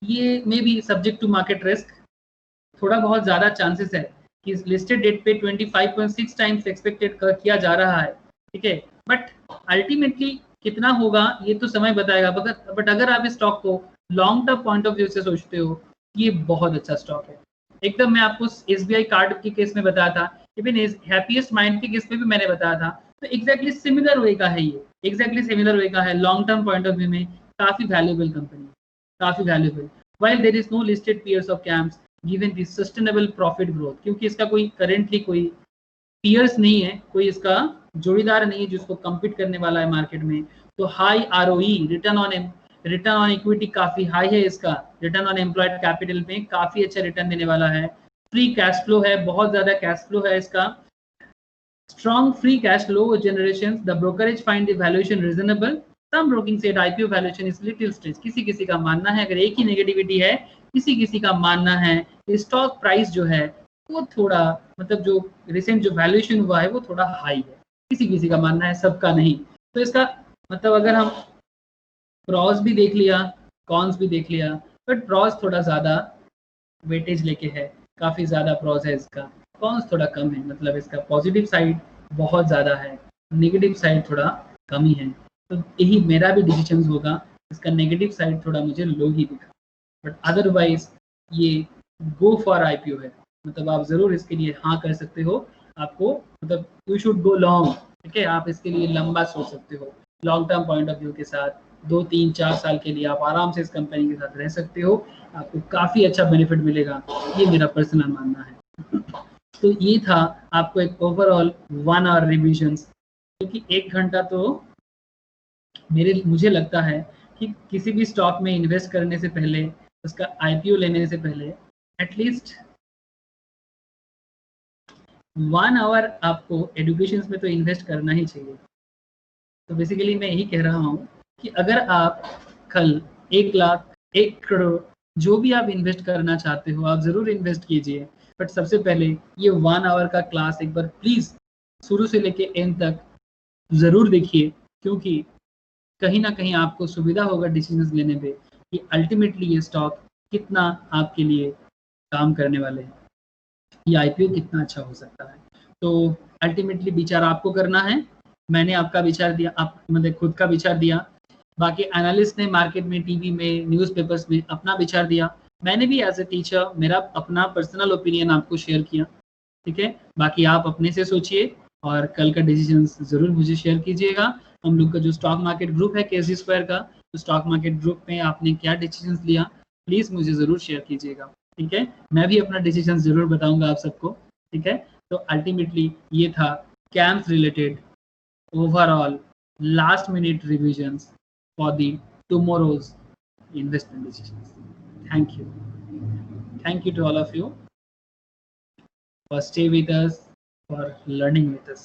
ये may be subject to market risk. थोड़ा बहुत ज़्यादा चांसेस है कि लिस्टेड डेट पे 25.6 टाइम्स एक्सपेक्टेड किया जा रहा है, ठीक है, बट अल्टीमेटली कितना होगा ये तो समय बताएगा। बट अगर आप इस स्टॉक को long term point of view से सोचते हो, ये बहुत अच्छा स्टॉक है। एकदम मैं आपको SBI कार्ड के केस में बताया था, इवन हैप्पीएस्ट माइंड के केस में भी मैंने बताया था, तो एग्जैक्टली सिमिलर वे का है ये, एग्जैक्टली सिमिलर वे का है। Long term point of view में काफी वैल्यूएबल कंपनी, काफी valuable. while there is no listed peers of CAMS given the sustainable profit growth, क्योंकि इसका कोई करेंटली कोई peers नहीं है, कोई इसका जोड़ीदार नहीं है जिसको compete करने वाला है मार्केट में, तो high ROE, return on equity काफी हाई है इसका, रिटर्न ऑन एम्प्लॉयड कैपिटल में काफी अच्छा रिटर्न देने वाला है, फ्री कैश फ्लो है, बहुत ज्यादा कैश फ्लो है इसका, strong free cash flow generations, the brokerage find the valuation reasonable, some broking said IPO valuation is little stretch। किसी किसी का मानना है, अगर एक ही नेगेटिविटी है, किसी किसी का मानना है स्टॉक प्राइस जो है वो थोड़ा, मतलब जो रिसेंट जो वैल्यूएशन हुआ है वो थोड़ा हाई है, किसी किसी का मानना है, सबका नहीं। तो इसका मतलब अगर हम प्रॉस भी देख लिया, कॉन्स भी देख लिया, बट प्रॉस थोड़ा ज़्यादा वेटेज लेके है, काफ़ी ज़्यादा प्रॉस है इसका, कॉन्स थोड़ा कम है, मतलब इसका पॉजिटिव साइड बहुत ज़्यादा है, नेगेटिव साइड थोड़ा कम ही है। तो यही मेरा भी डिसीजन होगा, इसका नेगेटिव साइड थोड़ा मुझे लो ही दिखा, बट अदरवाइज ये गो फॉर IPO है। मतलब आप ज़रूर इसके लिए हाँ कर सकते हो, आपको मतलब यू शुड गो लॉन्ग, ठीक है, आप इसके लिए लंबा सोच सकते हो, long term point of view के साथ 2-3-4 साल के लिए आप आराम से इस कंपनी के साथ रह सकते हो, आपको काफ़ी अच्छा बेनिफिट मिलेगा, ये मेरा पर्सनल मानना है। तो ये था आपको एक ओवरऑल 1 आवर रिविजन, क्योंकि 1 घंटा तो मुझे लगता है कि किसी भी स्टॉक में इन्वेस्ट करने से पहले, उसका IPO लेने से पहले एटलीस्ट 1 आवर आपको एजुकेशन में तो इन्वेस्ट करना ही चाहिए। तो बेसिकली मैं यही कह रहा हूँ कि अगर आप कल 1 लाख 1 करोड़ जो भी आप इन्वेस्ट करना चाहते हो, आप ज़रूर इन्वेस्ट कीजिए, बट सबसे पहले ये 1 आवर का क्लास एक बार प्लीज़ शुरू से लेके एंड तक ज़रूर देखिए, क्योंकि कहीं ना कहीं आपको सुविधा होगा डिसीजन लेने पे कि अल्टीमेटली ये स्टॉक कितना आपके लिए काम करने वाले हैं, ये IPO कितना अच्छा हो सकता है। तो अल्टीमेटली विचार आपको करना है, मैंने आपका विचार दिया, आप मतलब खुद का विचार दिया, बाकी एनालिस्ट ने मार्केट में, टीवी में, न्यूज़पेपर्स में अपना विचार दिया, मैंने भी एज ए टीचर मेरा अपना पर्सनल ओपिनियन आपको शेयर किया, ठीक है। बाकी आप अपने से सोचिए और कल का डिसीजन जरूर मुझे शेयर कीजिएगा। हम लोग का जो स्टॉक मार्केट ग्रुप है केसी स्क्वायर का, तो स्टॉक मार्केट ग्रुप में आपने क्या डिसीजन लिया प्लीज मुझे जरूर शेयर कीजिएगा, ठीक है। मैं भी अपना डिसीजन जरूर बताऊंगा आप सबको, ठीक है। तो अल्टीमेटली ये था camps related overall last minute revisions for the tomorrow's investment decisions. Thank you. Thank you to all of you for stay with us, for learning with us.